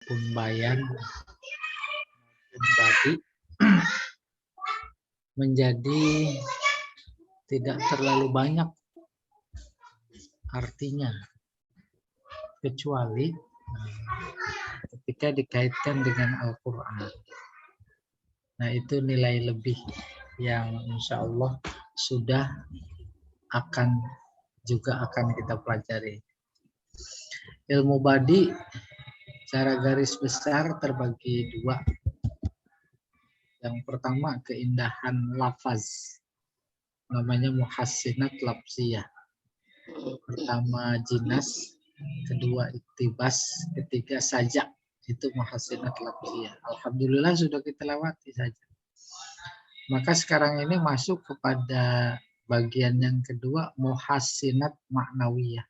pun bayan pun badi menjadi tidak terlalu banyak artinya, kecuali ketika dikaitkan dengan Al-Quran. Nah, itu nilai lebih yang insya Allah sudah akan kita pelajari. Ilmu badi secara garis besar terbagi dua. Yang pertama keindahan lafaz, namanya muhassinat lafziyah. Pertama jinas, kedua iktibas, ketiga sajak. Itu muhassinat lafziyah. Alhamdulillah sudah kita lewati saja. Maka sekarang ini masuk kepada bagian yang kedua, muhassinat maknawiyah.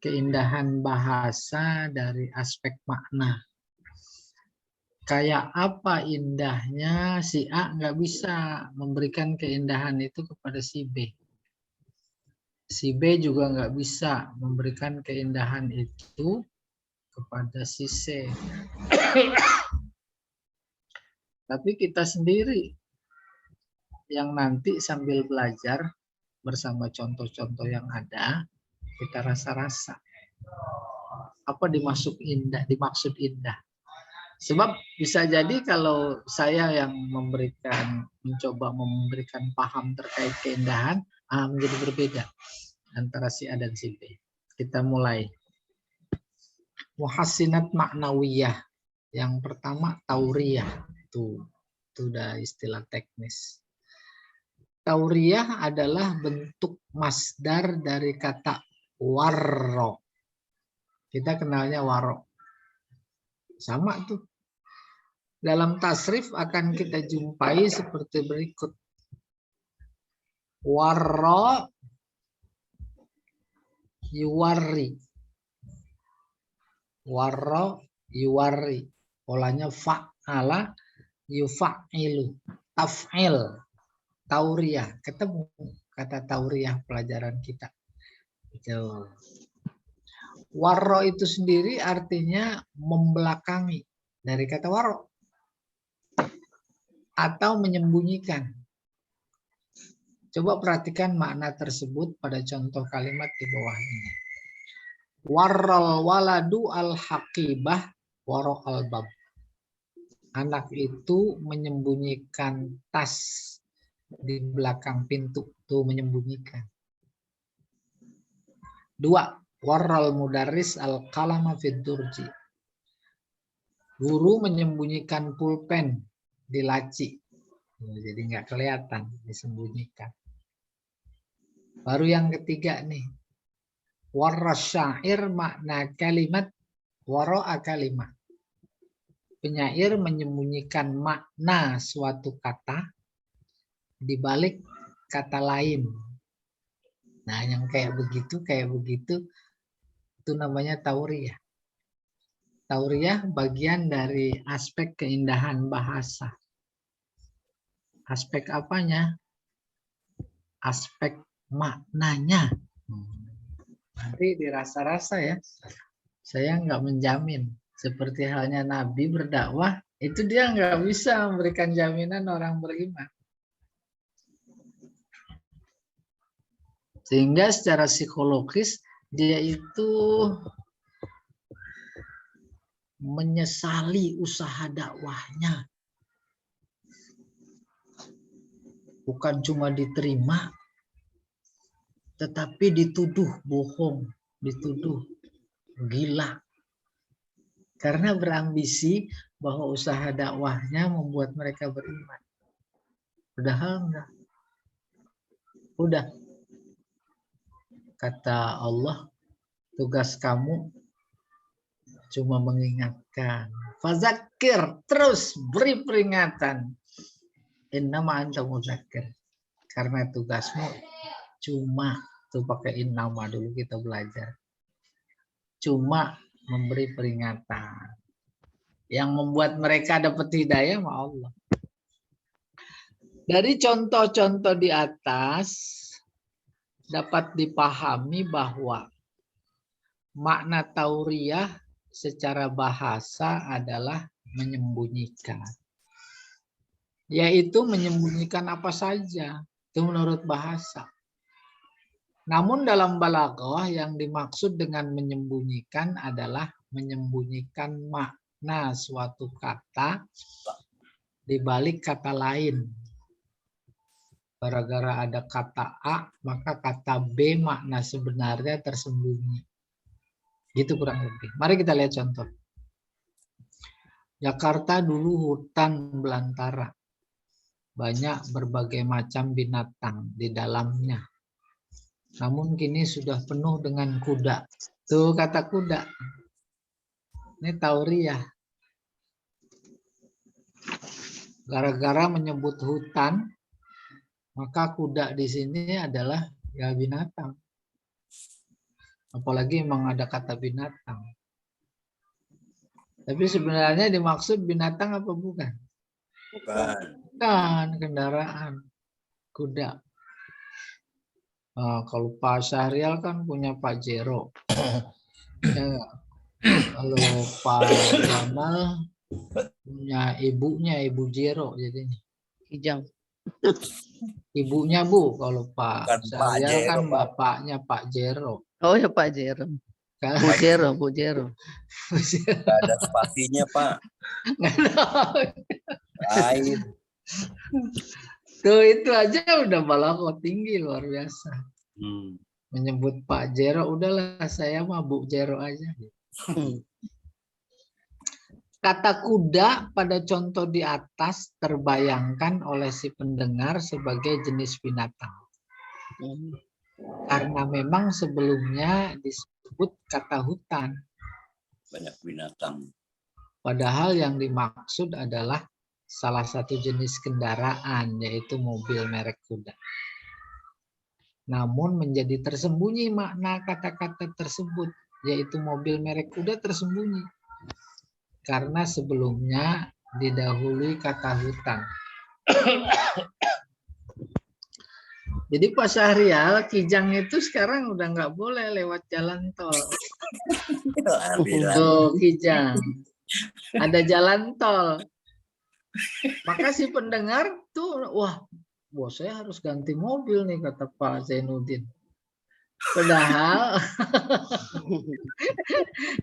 Keindahan bahasa dari aspek makna. Kayak apa indahnya, si A nggak bisa memberikan keindahan itu kepada si B. Si B juga nggak bisa memberikan keindahan itu kepada si C. Tapi kita sendiri yang nanti sambil belajar bersama contoh-contoh yang ada, kita rasa-rasa apa dimaksud indah. Sebab bisa jadi kalau saya yang mencoba memberikan paham terkait keindahan, menjadi berbeda antara si A dan si B. Kita mulai. Muhassinat maknawiyah. Yang pertama tauriyah. Itu udah istilah teknis. Tauriyah adalah bentuk masdar dari kata warro. Kita kenalnya waro. Sama tuh. Dalam tasrif akan kita jumpai seperti berikut. Warro yuwarri. Warro yuwarri. Polanya fa'ala yufa'ilu. Taf'il. Tauriyah. Ketemu kata tauriyah pelajaran kita. Itu. Warro itu sendiri artinya membelakangi. Dari kata warro. Atau menyembunyikan. Coba perhatikan makna tersebut pada contoh kalimat di bawah ini. Warral waladu al-haqibah waro al-bab. Anak itu menyembunyikan tas di belakang pintu. Tuh menyembunyikan. 2. Warral mudarris al-qalama fid durji. Guru menyembunyikan pulpen di laci. Jadi nggak kelihatan, disembunyikan. Baru yang ketiga nih. Warasyair makna kalimat waro'a kalimah. Penyair menyembunyikan makna suatu kata di balik kata lain. Nah, yang kayak begitu itu namanya tauriyah. Tauriyah bagian dari aspek keindahan bahasa. Aspek apanya? Aspek maknanya. Nanti dirasa-rasa ya. Saya nggak menjamin. Seperti halnya Nabi berdakwah, itu dia nggak bisa memberikan jaminan orang beriman. Sehingga secara psikologis dia itu menyesali usaha dakwahnya. Bukan cuma diterima, tetapi dituduh bohong, dituduh gila. Karena berambisi bahwa usaha dakwahnya membuat mereka beriman. Padahal enggak. Udah. Kata Allah, tugas kamu cuma mengingatkan. Fazakir, terus beri peringatan. Innama anta mudzakir. Karena tugasmu cuma, tuh pakai innama dulu kita belajar. Cuma memberi peringatan. Yang membuat mereka dapat hidayah sama Allah. Dari contoh-contoh di atas dapat dipahami bahwa makna tauriyah secara bahasa adalah menyembunyikan. Yaitu menyembunyikan apa saja. Itu menurut bahasa. Namun dalam balaghah yang dimaksud dengan menyembunyikan adalah menyembunyikan makna suatu kata di balik kata lain. Gara-gara ada kata A, maka kata B makna sebenarnya tersembunyi. Gitu kurang lebih. Mari kita lihat contoh. Jakarta dulu hutan belantara. Banyak berbagai macam binatang di dalamnya. Namun kini sudah penuh dengan kuda. Tuh kata kuda. Ini tauriah. Gara-gara menyebut hutan, maka kuda di sini adalah ya binatang. Apalagi memang ada kata binatang. Tapi sebenarnya dimaksud binatang apa bukan? Bukan. Bukan, kendaraan. Kuda. Nah, kalau Pak Syahrial kan punya Pak Jero. Ya, kalau Pak Jamal punya ibunya, Ibu Jero jadinya. Kijang. Ibunya Bu, kalau Pak Bukan Pak Syahrial Jero, kan Pak. bapaknya Pak Jero. Oh ya Pak Jero. Kan? Bu Jero, Bu Jero. Nggak ada spasinya, Pak. Lain. Tuh itu aja udah balaghah tinggi luar biasa. Menyebut Pak Jero, udahlah saya mah Bu Jero aja. Kata kuda pada contoh di atas terbayangkan oleh si pendengar sebagai jenis binatang. Karena memang sebelumnya disebut kata hutan. Banyak binatang. Padahal yang dimaksud adalah salah satu jenis kendaraan, yaitu mobil merek kuda. Namun menjadi tersembunyi makna kata-kata tersebut, yaitu mobil merek kuda tersembunyi. Karena sebelumnya didahului kata hutan. Jadi Pak Syahrial, Kijang itu sekarang udah nggak boleh lewat jalan tol. Tuh Kijang, ada jalan tol. Maka si pendengar tuh, wah, bos saya harus ganti mobil nih kata Pak Zainuddin. Padahal,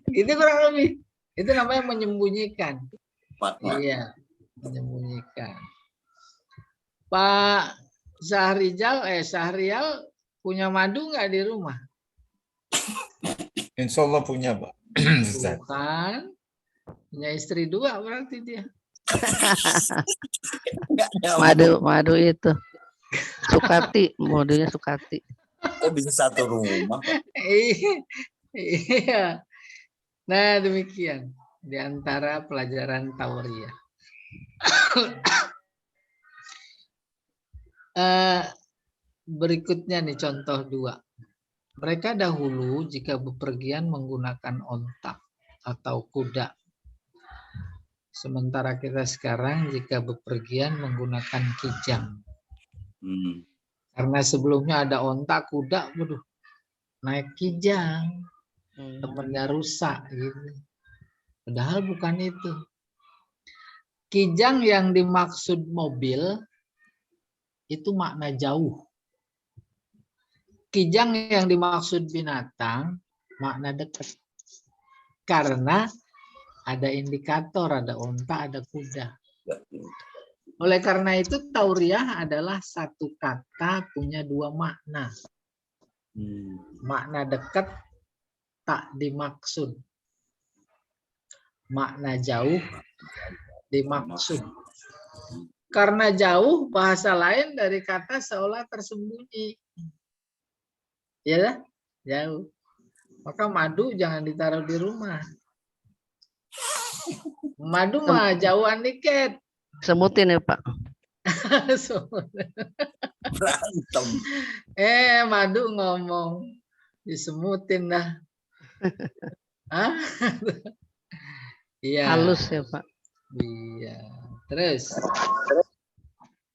gitu kurang lebih. Itu namanya menyembunyikan. Iya, menyembunyikan. Pak Syahrial punya madu nggak di rumah? Insya Allah punya, Pak. Bukan. Punya istri 2 berarti dia. Madu itu. Sukati, modenya Sukati. Kok bisa satu rumah? Iya. Nah, demikian di antara pelajaran tauriah. Berikutnya nih contoh 2. Mereka dahulu jika bepergian menggunakan onta atau kuda. Sementara kita sekarang jika bepergian menggunakan kijang. Karena sebelumnya ada onta, kuda, waduh, naik kijang. Temennya rusak gitu. Padahal bukan itu. Kijang yang dimaksud mobil itu makna jauh. Kijang yang dimaksud binatang makna dekat. Karena ada indikator, ada onta, ada kuda. Oleh karena itu tauriah adalah satu kata punya 2 makna. Makna dekat tak dimaksud. Makna jauh dimaksud. Karena jauh, bahasa lain dari kata seolah tersembunyi. Ya, jauh. Maka madu jangan ditaruh di rumah. Madu mah jauhan dikit. Semutin ya Pak. Madu ngomong disemutin dah. Iya. Halus ya Pak. Iya. Terus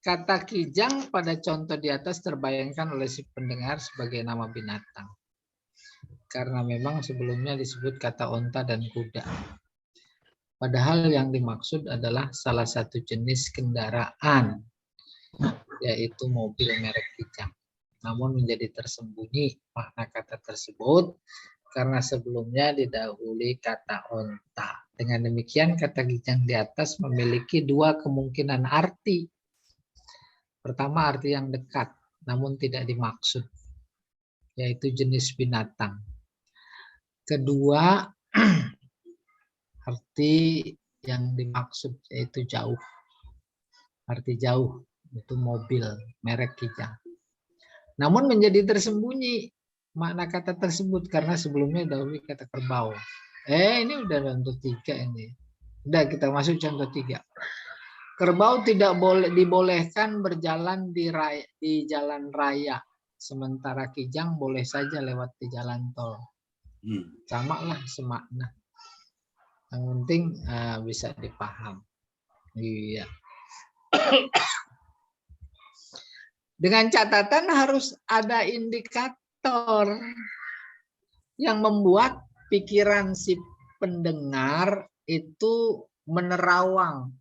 kata kijang pada contoh di atas terbayangkan oleh si pendengar sebagai nama binatang. karena memang sebelumnya disebut kata onta dan kuda. Padahal yang dimaksud adalah salah satu jenis kendaraan, yaitu mobil merek Kijang. Namun menjadi tersembunyi makna kata tersebut karena sebelumnya didahului kata onta. Dengan demikian kata Kijang di atas memiliki dua kemungkinan arti. Pertama, arti yang dekat namun tidak dimaksud, yaitu jenis binatang. Kedua, arti yang dimaksud yaitu jauh. Arti jauh itu mobil merek Kijang. Namun menjadi tersembunyi makna kata tersebut karena sebelumnya dahulu kata kerbau. Ini udah contoh 3 ini. Udah kita masuk contoh 3. Kerbau tidak boleh dibolehkan berjalan di jalan raya, sementara Kijang boleh saja lewat di jalan tol. Sama lah semakna. Yang penting bisa dipaham. Iya. Dengan catatan harus ada indikator yang membuat pikiran si pendengar itu menerawang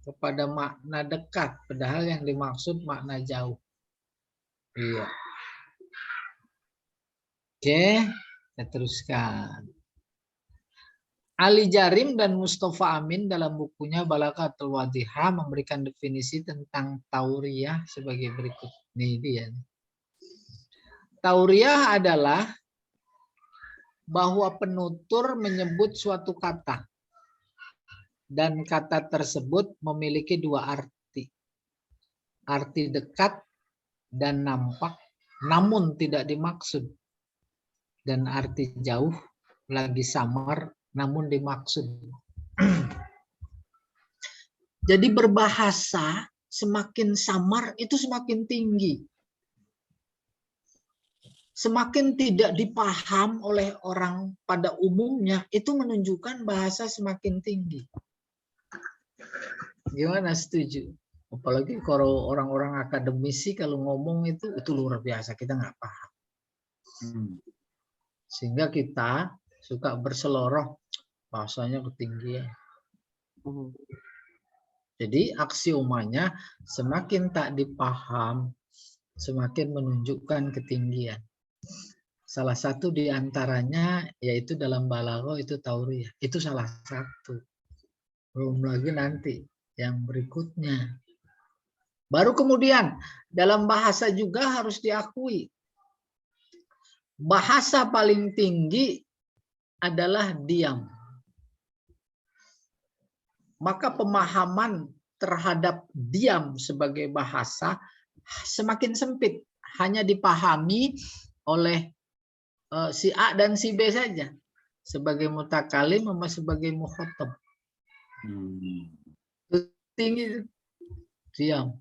kepada makna dekat, padahal yang dimaksud makna jauh. Iya. Oke, kita teruskan. Ali Jarim dan Mustafa Amin dalam bukunya Balaghatul Wadihah memberikan definisi tentang tauriyah sebagai berikut. Nih dia. Tauriyah adalah bahwa penutur menyebut suatu kata dan kata tersebut memiliki dua arti. Arti dekat dan nampak namun tidak dimaksud, dan arti jauh lagi samar namun dimaksud. Jadi berbahasa semakin samar itu semakin tinggi. Semakin tidak dipaham oleh orang pada umumnya itu menunjukkan bahasa semakin tinggi. Gimana, setuju? Apalagi kalau orang-orang akademisi kalau ngomong itu luar biasa, kita nggak paham. Sehingga kita suka berseloroh, bahasanya ketinggian. Jadi aksiomanya semakin tak dipaham, semakin menunjukkan ketinggian. Salah satu di antaranya yaitu dalam balaghah itu tauriyah. Itu salah satu. Belum lagi nanti yang berikutnya. Baru kemudian dalam bahasa juga harus diakui. Bahasa paling tinggi adalah diam. Maka pemahaman terhadap diam sebagai bahasa semakin sempit. Hanya dipahami oleh si A dan si B saja. Sebagai mutakalim sama sebagai mukhatab. Tinggi diam.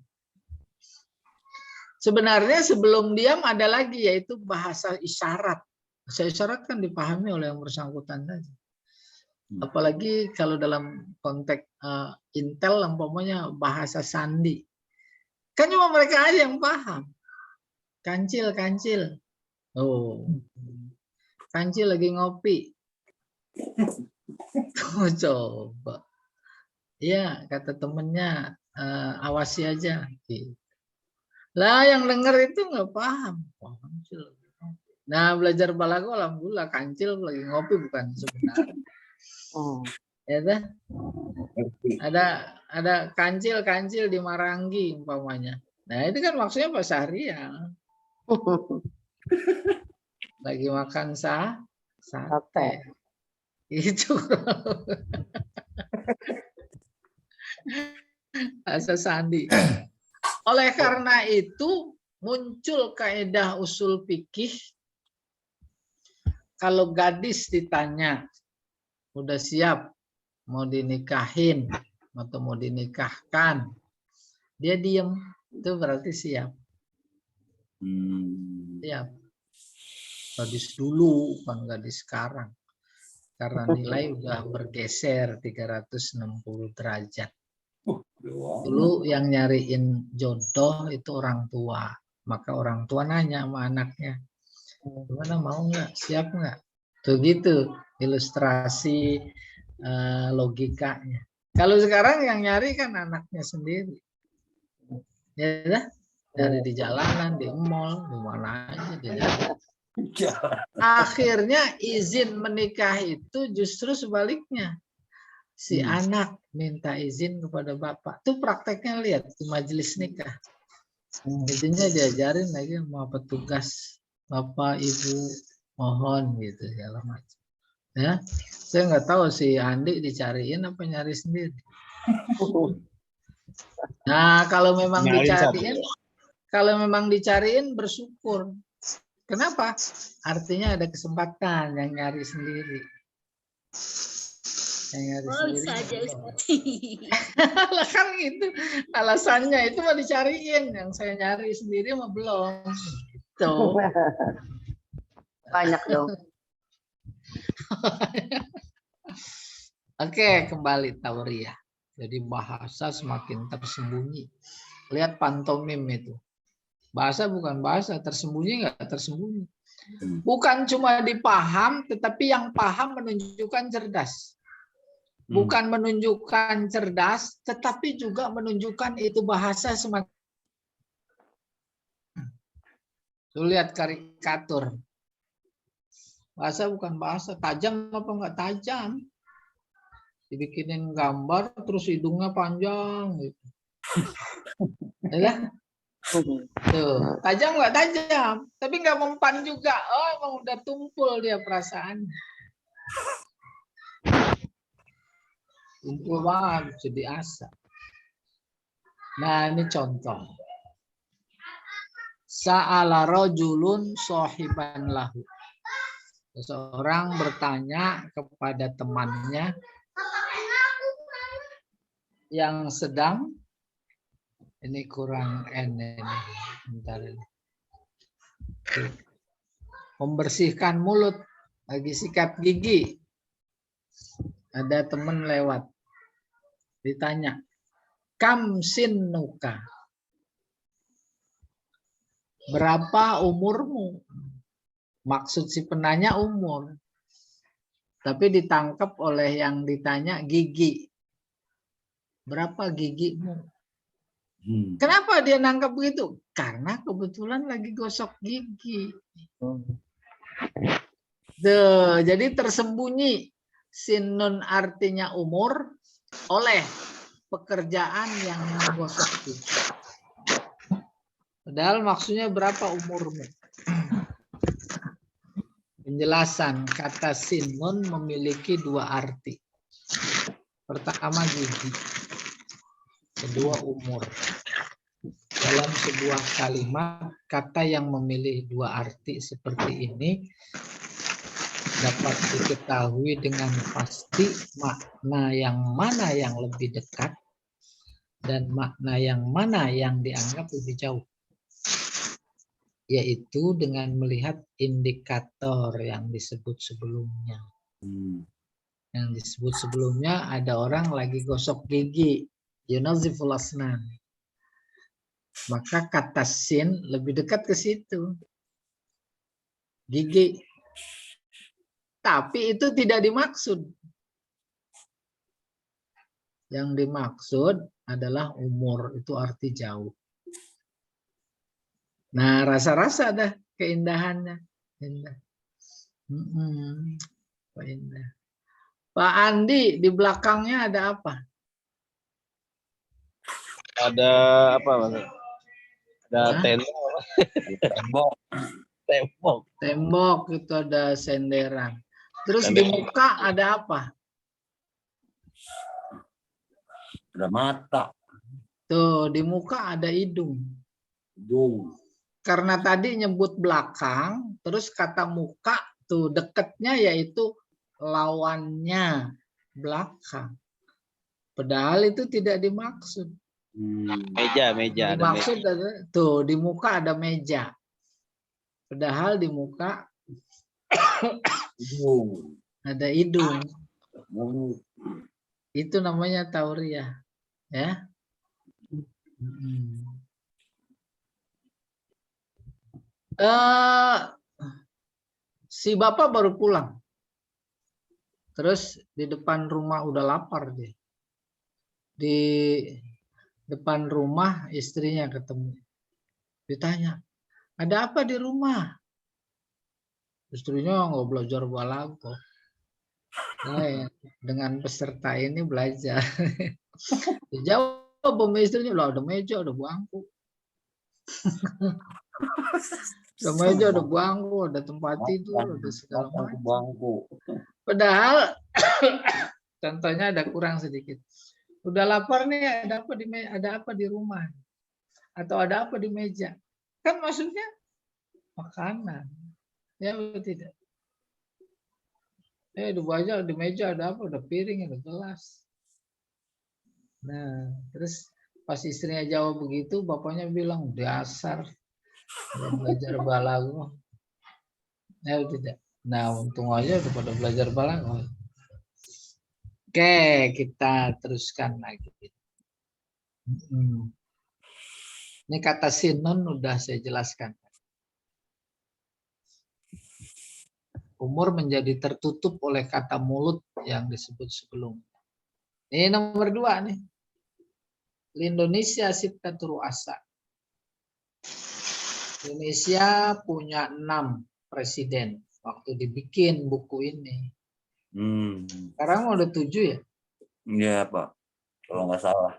Sebenarnya sebelum diam ada lagi yaitu bahasa isyarat. Bahasa isyarat kan dipahami oleh yang bersangkutan saja. Apalagi kalau dalam konteks intel umpamanya bahasa sandi. Kan cuma mereka aja yang paham. Kancil, kancil. Oh. Kancil lagi ngopi. Oh, coba. Ya, kata temennya awasi aja. Lah yang denger itu nggak paham. Nah belajar balaghah alhamdulillah kancil lagi ngopi bukan sebenarnya. Ya dah. Ada kancil di Marangi umpamanya. Nah itu kan maksudnya bahasa Hariah. Lagi makan sate. Itu bahasa sandi. Oleh karena itu muncul kaidah usul fikih. Kalau gadis ditanya, udah siap mau dinikahin atau mau dinikahkan, dia diem, itu berarti siap. Siap. Gadis dulu, bukan gadis sekarang. Karena nilai udah bergeser 360 derajat. Dulu yang nyariin jodoh itu orang tua. Maka orang tua nanya sama anaknya, gimana, mau nggak, siap nggak? Tuh gitu ilustrasi logikanya. Kalau sekarang yang nyari kan anaknya sendiri. Ya dah, nyari di jalanan, di mall, di mana aja dia nyari. Akhirnya izin menikah itu justru sebaliknya. Si anak minta izin kepada bapak. Itu prakteknya lihat di majelis nikah. Intinya diajarin lagi sama petugas, bapak, ibu, mohon gitu segala macam. Ya, saya nggak tahu si Andi dicariin apa nyari sendiri. Nah, kalau memang dicariin bersyukur. Kenapa? Artinya ada kesempatan yang nyari sendiri. Yang nyari sendiri. Kan itu alasannya itu mau dicariin, yang saya nyari sendiri mah belum. Gitu. Banyak dong. Oke, kembali Tauriah. Jadi bahasa semakin tersembunyi. Lihat pantomim itu. Bahasa bukan bahasa, tersembunyi nggak tersembunyi. Bukan cuma dipaham, tetapi yang paham menunjukkan cerdas. Bukan menunjukkan cerdas, tetapi juga menunjukkan itu bahasa semakin. Tuh lihat karikatur. Bahasa bukan bahasa, tajam apa enggak tajam. Dibikinin gambar, terus hidungnya panjang gitu. Ya, tuh, tajam nggak tajam, tapi nggak mempan juga. Oh, emang udah tumpul dia perasaan. Tumpul banget, jadi asa. Nah, ini contoh. Sa'ala rajulun sahiban lahu. Seseorang bertanya kepada temannya yang sedang, ini kurang N ini. Bentar ini. Membersihkan mulut, lagi sikat gigi. Ada teman lewat. Ditanya, kam sinnuka? Berapa umurmu? Maksud si penanya umur. Tapi ditangkap oleh yang ditanya gigi. Berapa gigimu? Kenapa dia nangkap begitu? Karena kebetulan lagi gosok gigi. Tuh, jadi tersembunyi. Sinun artinya umur oleh pekerjaan yang menggosok gigi. Padahal maksudnya berapa umurmu? Penjelasan kata sinun memiliki dua arti. Pertama gigi, kedua umur. Dalam sebuah kalimat, kata yang memilih dua arti seperti ini dapat diketahui dengan pasti makna yang mana yang lebih dekat dan makna yang mana yang dianggap lebih jauh. Yaitu dengan melihat indikator yang disebut sebelumnya. Yang disebut sebelumnya ada orang lagi gosok gigi, yunaziful asnan. Maka kata sin lebih dekat ke situ. Gigi. Tapi itu tidak dimaksud. Yang dimaksud adalah umur, itu arti jauh. Nah, rasa-rasa ada keindahannya. Indah. Indah. Pak Andi, di belakangnya ada apa? Ada apa, Mas? Ada tembok. Tembok itu ada senderan. Terus di muka ada apa? Ada mata. Tuh, di muka ada hidung. Karena tadi nyebut belakang, terus kata muka, tuh dekatnya yaitu lawannya belakang. Padahal itu tidak dimaksud. Meja. Dimaksud tuh di muka ada meja. Padahal di muka ada hidung. Itu namanya tauriah, ya. Si bapak baru pulang. Terus di depan rumah udah lapar dia. Di depan rumah istrinya ketemu. Ditanya, ada apa di rumah? Istrinya nggak belajar balago. Nah, dengan peserta ini belajar. Dijawab sama istrinya, lah ada meja, ada bangku. Ada meja, ada bangku, ada tempat tidur, ada segala Makan ke macam. bangku. Padahal contohnya ada kurang sedikit. Udah lapar nih, ada apa di rumah? Atau ada apa di meja? Kan maksudnya makanan. Ya atau tidak? Di meja ada apa? Ada piring, ada gelas. Nah, terus pas istrinya jawab begitu, bapaknya bilang, dasar belajar balago. Ya atau tidak? Nah, untung aja udah pada belajar balago. Oke, kita teruskan lagi. Ini kata sinon udah saya jelaskan. Umur menjadi tertutup oleh kata mulut yang disebut sebelumnya. Ini nomor 2 nih. Indonesia Sittatur Ru'asa. Indonesia punya 6 presiden waktu dibikin buku ini. Sekarang udah 7 ya? Iya Pak, kalau nggak salah.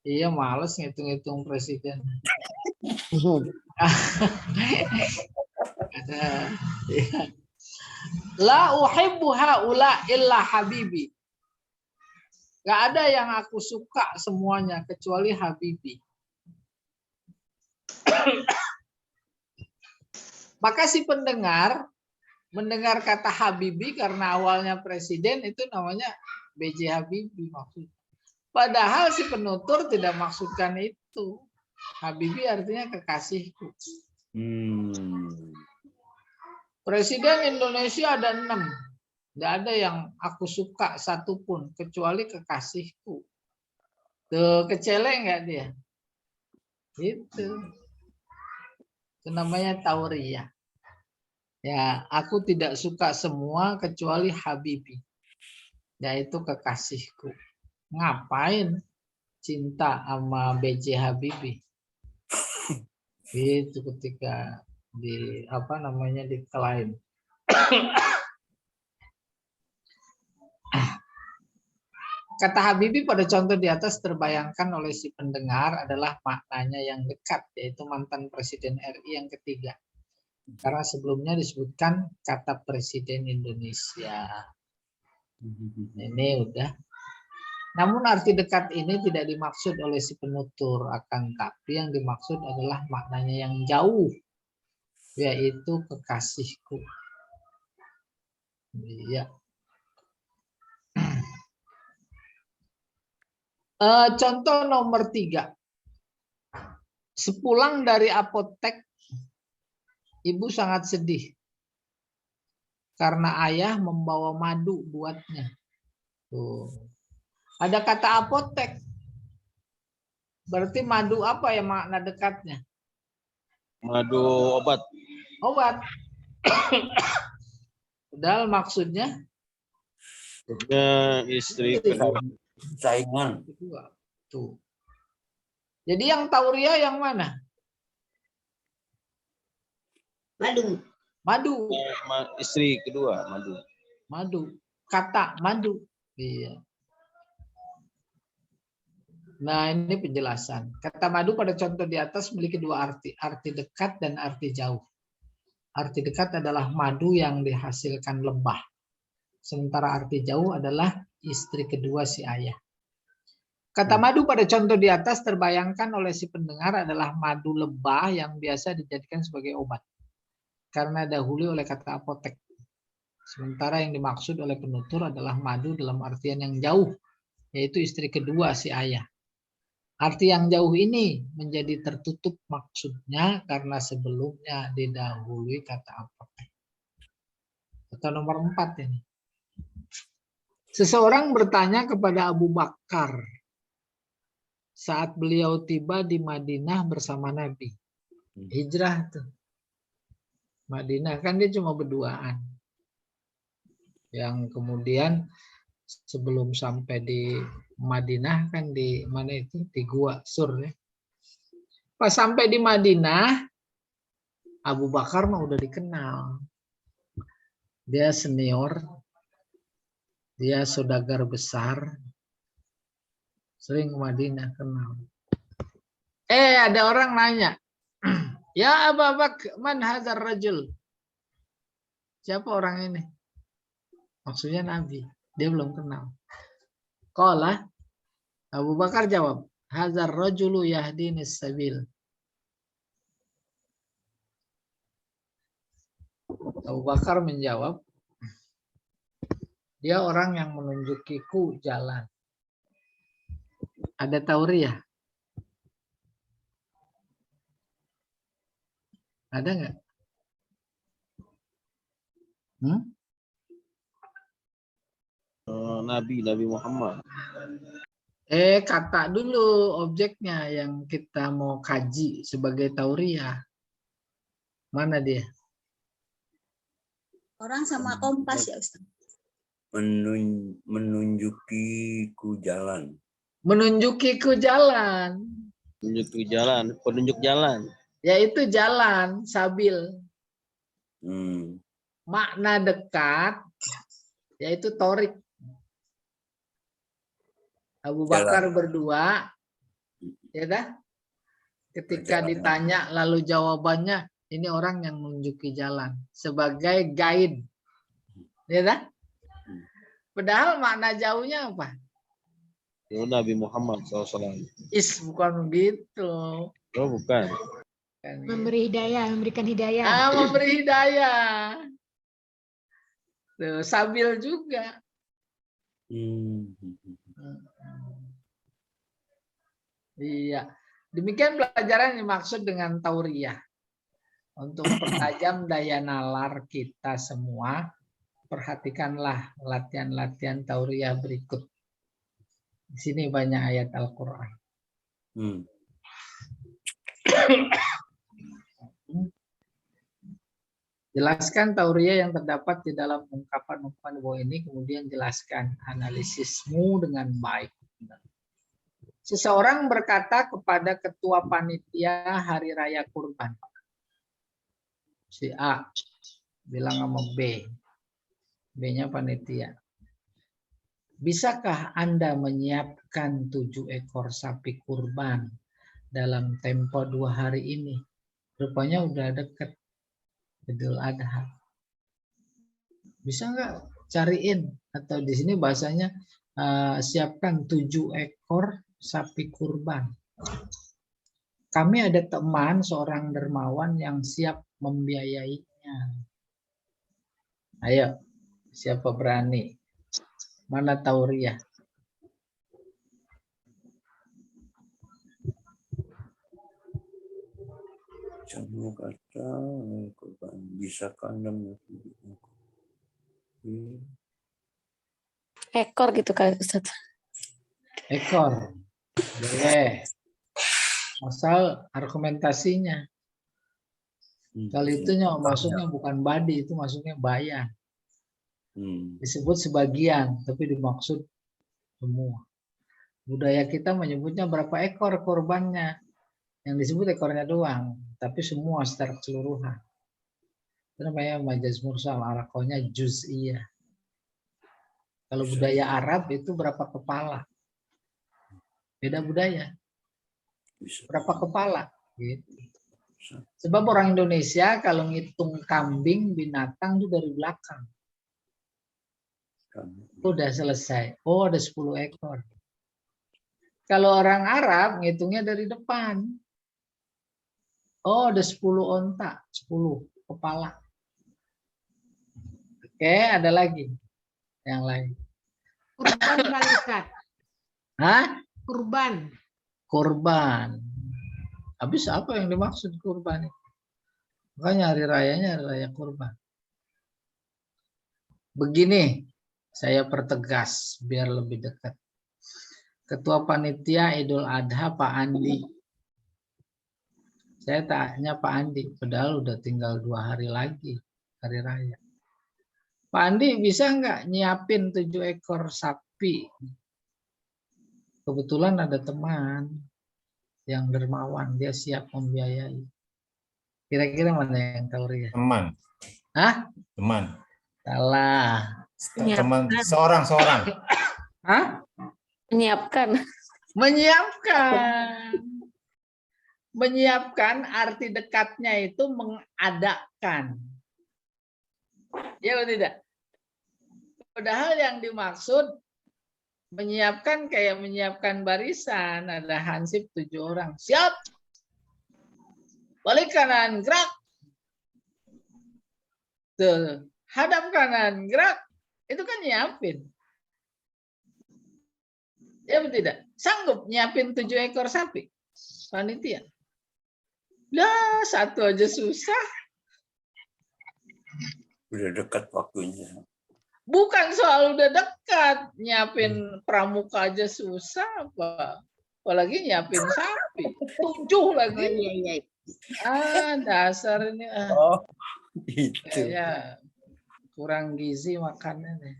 Iya, males ngitung-ngitung presiden. Ada. La uhibbu haula illa habibi. Gak ada yang aku suka semuanya kecuali Habibi. Maka si pendengar mendengar kata Habibi karena awalnya presiden itu namanya B.J. Habibie maksudnya. Padahal si penutur tidak maksudkan itu. Habibi artinya kekasihku. Presiden Indonesia ada 6. Tidak ada yang aku suka satupun kecuali kekasihku. Tuh, kecele nggak dia? Itu namanya tauriyah. Ya, aku tidak suka semua kecuali Habibi, yaitu kekasihku. Ngapain cinta sama B.J. Habibie? Itu ketika diklaim. Kata Habibie pada contoh di atas terbayangkan oleh si pendengar adalah maknanya yang dekat, yaitu mantan Presiden RI yang ketiga. Karena sebelumnya disebutkan kata Presiden Indonesia. Ini udah. Namun arti dekat ini tidak dimaksud oleh si penutur, akan tapi yang dimaksud adalah maknanya yang jauh, yaitu kekasihku. Iya. Contoh nomor 3. Sepulang dari apotek, ibu sangat sedih karena ayah membawa madu buatnya. Tuh. Ada kata apotek. Berarti madu apa ya makna dekatnya? Madu obat. Obat. Padahal maksudnya istri Saingan. kedua. Tuh. Jadi yang tauriah yang mana? Madu. Istri kedua, madu. Madu. Kata madu. Iya. Nah, ini penjelasan. Kata madu pada contoh di atas memiliki 2 arti. Arti dekat dan arti jauh. Arti dekat adalah madu yang dihasilkan lebah. Sementara arti jauh adalah istri kedua si ayah. Kata madu pada contoh di atas terbayangkan oleh si pendengar adalah madu lebah yang biasa dijadikan sebagai obat. Karena dahulu oleh kata apotek. Sementara yang dimaksud oleh penutur adalah madu dalam artian yang jauh, yaitu istri kedua si ayah. Arti yang jauh ini menjadi tertutup maksudnya karena sebelumnya didahului kata apotek. Kata nomor 4 ini. Seseorang bertanya kepada Abu Bakar saat beliau tiba di Madinah bersama Nabi. Hijrah tuh. Madinah kan dia cuma berduaan. yang kemudian sebelum sampai di Madinah kan di mana itu di Gua Sur ya. Pas sampai di Madinah, Abu Bakar mah udah dikenal. Dia senior, dia saudagar besar, sering ke Madinah kenal. Ada orang nanya, ya Abu Bakar, man hadzal rajul? Siapa orang ini? Maksudnya Nabi. Dia belum kenal. Qala, Abu Bakar jawab, hadzal rajulu yahdinis sabil. Abu Bakar menjawab, dia orang yang menunjukiku jalan. Ada tauriyah? Ada nggak? Nabi Muhammad. Kata dulu objeknya yang kita mau kaji sebagai tauriyah. Mana dia? Orang sama kompas ya Ustaz. Menunjukiku jalan. Menunjukiku jalan. Penunjuk jalan. Yaitu jalan, sabil. Makna dekat, yaitu torik. Abu Bakar berdua, ya dah. Ketika ditanya lalu jawabannya, ini orang yang menunjuki jalan sebagai guide, ya dah. Padahal makna jauhnya apa? Itu Nabi Muhammad SAW. Bukan begitu. Oh bukan. Memberi hidayah, memberikan hidayah. Memberi hidayah. Tuh, sabil juga. Iya. Demikian pelajaran yang dimaksud dengan tauriyah. Untuk mempertajam daya nalar kita semua, perhatikanlah latihan-latihan tauriyah berikut. Di sini banyak ayat Al-Quran. Jelaskan tauriyah yang terdapat di dalam ungkapan-ungkapan bawah ini, kemudian jelaskan analisismu dengan baik. Seseorang berkata kepada ketua panitia hari raya kurban. Si A bilang sama B. B-nya panitia. Bisakah Anda menyiapkan 7 ekor sapi kurban dalam tempo 2 hari ini? Rupanya udah deket Idul Adha. Bisa nggak cariin? Atau di sini bahasanya siapkan 7 ekor sapi kurban. Kami ada teman seorang dermawan yang siap membiayainya. Ayo, siapa berani? Mana tauriyah? Sama kata kurban bisa kandang Ekor gitu kali Ustaz. Ekor. Boleh. Asal argumentasinya. Kalau itu maksudnya bukan badi, itu maksudnya bayan. Disebut sebagian, tapi dimaksud semua. Budaya kita menyebutnya berapa ekor korbannya. Yang disebut ekornya doang, tapi semua secara keseluruhan. Itu namanya majaz mursal, arakonya juz'iyah. Kalau budaya Arab itu berapa kepala? Beda budaya. Berapa kepala? Gitu. Sebab orang Indonesia kalau ngitung kambing, binatang itu dari belakang. Udah selesai. Oh, ada 10 ekor. Kalau orang Arab ngitungnya dari depan. Oh, ada 10 onta, 10 kepala. Oke, ada lagi yang lain. Kurban kali Ustaz. Hah? Kurban. Kurban. Habis apa yang dimaksud kurban? Makanya hari rayanya hari raya kurban. Begini, saya pertegas biar lebih dekat. Ketua Panitia Idul Adha Pak Andi. Saya tanya Pak Andi, padahal udah tinggal 2 hari lagi hari raya. Pak Andi bisa nggak nyiapin 7 ekor sapi? Kebetulan ada teman yang dermawan, dia siap membiayai. Kira-kira mana yang tahu ya? Teman. Hah? Teman. Salah. Teman seorang. Hah? Menyiapkan. Menyiapkan. Menyiapkan arti dekatnya itu mengadakan. Ya atau tidak? Padahal yang dimaksud menyiapkan kayak menyiapkan barisan. Ada hansip 7 orang. Siap. Balik kanan, gerak. Tuh. Hadap kanan, gerak. Itu kan nyiapin. Ya atau tidak? Sanggup nyiapin 7 ekor sapi? Panitia. Lah, 1 aja susah. Udah dekat waktunya. Bukan soal udah dekat, nyiapin pramuka aja susah apa. Apalagi nyiapin sapi. 7 lagi. Iya. Ah, dasar ini. Oh, itu. Ya, kurang gizi makannya nih.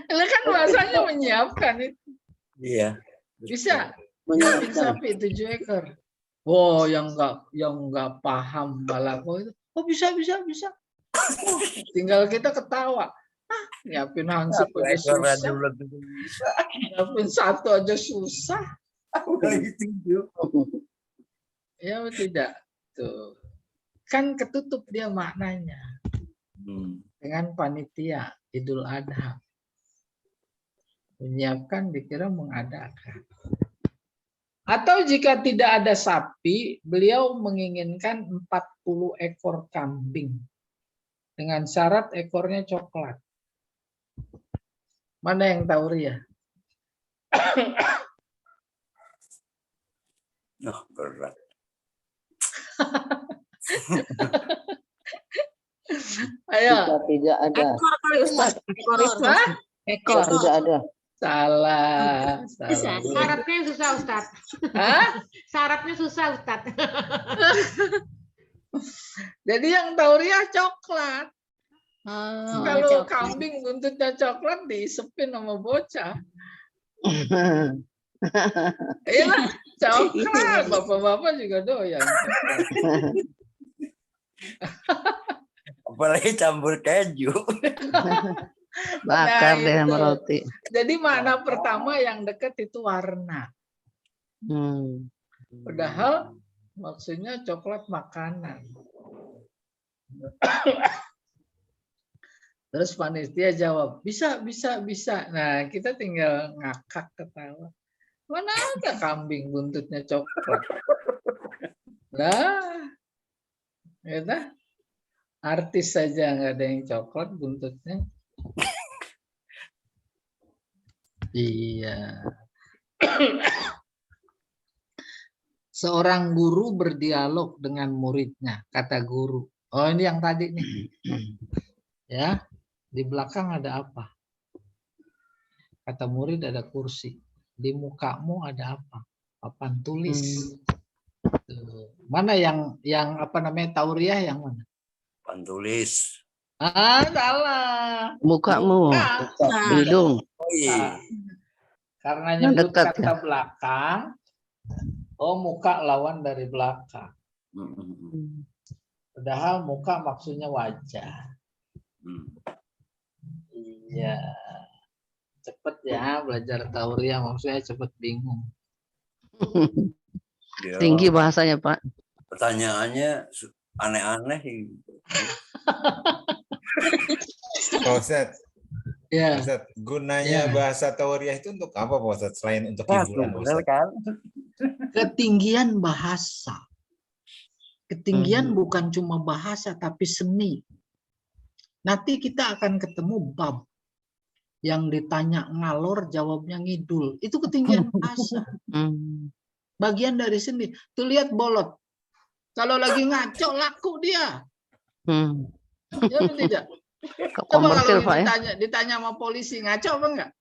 Itu kan bahasanya menyiapkan itu. Iya. Bisa nyiapin sapi 7 ekor. Wow, yang nggak paham malah itu. Oh bisa. Oh, tinggal kita ketawa. Ah, nyiapin hansip aja susah. Nyiapin 1 aja susah. Ya tidak. Tuh. Kan ketutup dia maknanya. Dengan panitia Idul Adha. Menyiapkan dikira mengadakan. Atau jika tidak ada sapi, beliau menginginkan 40 ekor kambing. Dengan syarat ekornya coklat. Mana yang tahu Ria? Oh, berat. Ayo. Tidak ada. Ekor kali Ustaz. Ekor itu. Hah? Ekor. Tidak ada. Salah. Syaratnya susah Ustaz. Hah? Syaratnya susah Ustaz. Jadi yang tauria coklat. Kalau coklat. kambing buntutnya coklat diisepin sama bocah. Iya lah, coklat. Bapak-bapak juga doyan. Apalagi campur keju. Bakar Nah, deh sama itu. roti. Jadi makna pertama yang dekat itu warna. Padahal maksudnya coklat makanan. Terus panitia jawab, bisa. Nah, kita tinggal ngakak ketawa. Mana ada kambing buntutnya coklat? Lah, gitu. Artis saja nggak ada yang coklat buntutnya. Iya. Seorang guru berdialog dengan muridnya, kata guru. Oh, ini yang tadi nih. Ya, di belakang ada apa? Kata murid ada kursi. Di mukamu ada apa? Papan tulis. Tuh. Mana yang apa namanya tauriah yang mana? Papan tulis. Ah, salah. Mukamu. Hidung. Oh iya. Karena Yang nyebut dekat, kata belakang, oh muka lawan dari belakang. Padahal muka maksudnya wajah. Iya. Cepet ya belajar tauriah, maksudnya cepet bingung. Dia Tinggi bahasanya, Pak. pertanyaannya aneh-aneh. Pak Ustadz, Ya. Ustadz, gunanya bahasa tauriah itu untuk apa Pak Ustadz? Selain untuk Wah, hiburan Pak bener Ustadz? kan? Ketinggian bahasa. Ketinggian bukan cuma bahasa tapi seni. Nanti kita akan ketemu bab yang ditanya ngalor jawabnya ngidul. Itu ketinggian bahasa. Bagian dari seni. Tuh lihat bolot. Kalau lagi ngaco laku dia. Ya atau tidak? Coba Komersil, kalau Pak ya. ditanya sama polisi ngaco apa enggak?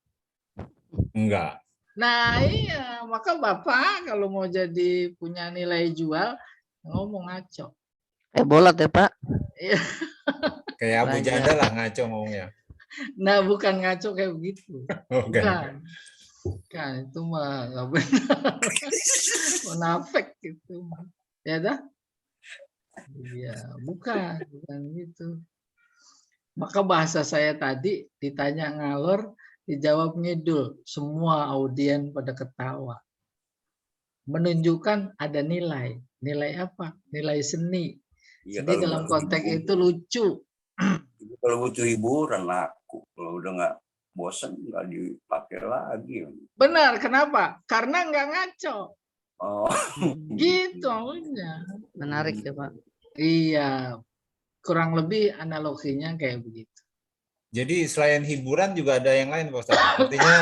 Enggak. Nah iya, maka Bapak kalau mau jadi punya nilai jual ngomong ngaco. Bolot ya Pak. Iya. Kayak Abu Banyak. Janda lah ngaco ngomongnya. Nah, bukan ngaco kayak begitu. Oke. Bukan, itu mah nggak benar. Munafik gitu. Ya dah? Iya, bukan gitu. Maka bahasa saya tadi ditanya ngalor, dijawab ngidul. Semua audien pada ketawa. Menunjukkan ada nilai. Nilai apa? Nilai seni. Iya, Jadi kalau dalam butuh konteks hiburan. itu lucu. Kalau butuh hiburan laku. Kalau udah nggak bosan nggak dipakai lagi. Benar, kenapa? Karena nggak ngaco. Oh, Gitu aja. Menarik ya Pak. Iya, kurang lebih analoginya kayak begitu. Jadi selain hiburan juga ada yang lain Pak Ustadz. Artinya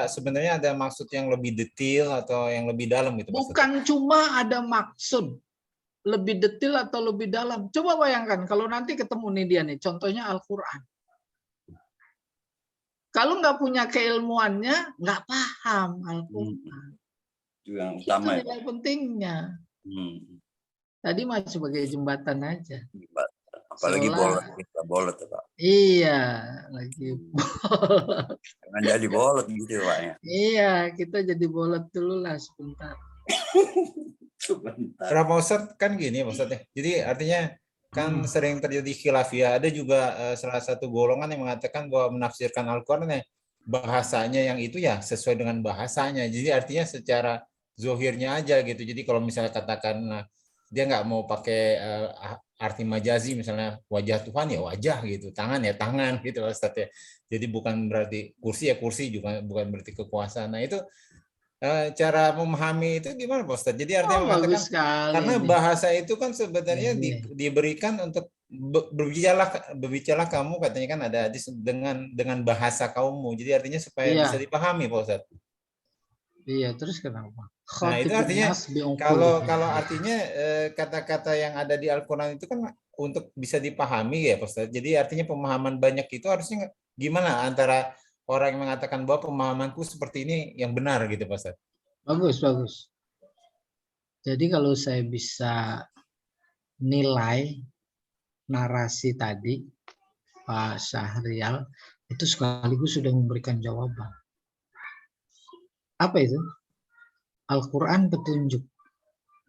sebenarnya ada maksud yang lebih detail atau yang lebih dalam gitu Pak Ustadz. Bukan cuma ada maksud lebih detail atau lebih dalam. Coba bayangkan kalau nanti ketemu nih dia nih, contohnya Al-Quran. Kalau nggak punya keilmuannya, nggak paham Al-Quran. itu yang Itu utama ya. nilai pentingnya. Tadi mah sebagai jembatan aja. Apalagi Seolah- bolot, kita bolot ya, Pak. Iya, lagi Jangan jadi bolot gitu Pak ya. iya, kita jadi bolot dulu lah sebentar. Sebentar. Pak Ustadz kan gini Pak Ustadz ya. Jadi artinya kan sering terjadi khilafiyah. Ada juga salah satu golongan yang mengatakan bahwa menafsirkan Al-Quran ya, bahasanya yang itu ya sesuai dengan bahasanya. Jadi artinya secara zohirnya aja gitu. Jadi kalau misalnya katakan dia nggak mau pakai arti majazi, misalnya wajah Tuhan ya wajah gitu, tangan ya tangan gitu Ustaz ya. Jadi bukan berarti kursi ya kursi, juga bukan berarti kekuasaan. Nah itu cara memahami itu gimana Pak Ustaz? Jadi artinya mengatakan Bagus sekali. karena nih. bahasa itu kan sebenarnya Ini. diberikan untuk berbicara kamu katanya kan ada hadis dengan bahasa kaummu. Jadi artinya supaya Iya. bisa dipahami Pak Ustaz. Iya, terus kenapa? Nah, itu Khatibun artinya nas bi'uqulihim. kalau artinya kata-kata yang ada di Al-Quran itu kan untuk bisa dipahami ya Pak Ustaz. Jadi artinya pemahaman banyak itu harusnya gimana antara orang yang mengatakan bahwa pemahamanku seperti ini yang benar gitu Pak Ustaz. Bagus, bagus. Jadi kalau saya bisa nilai narasi tadi Pak Syahrial itu sekaligus sudah memberikan jawaban. Apa itu? Al-Quran petunjuk,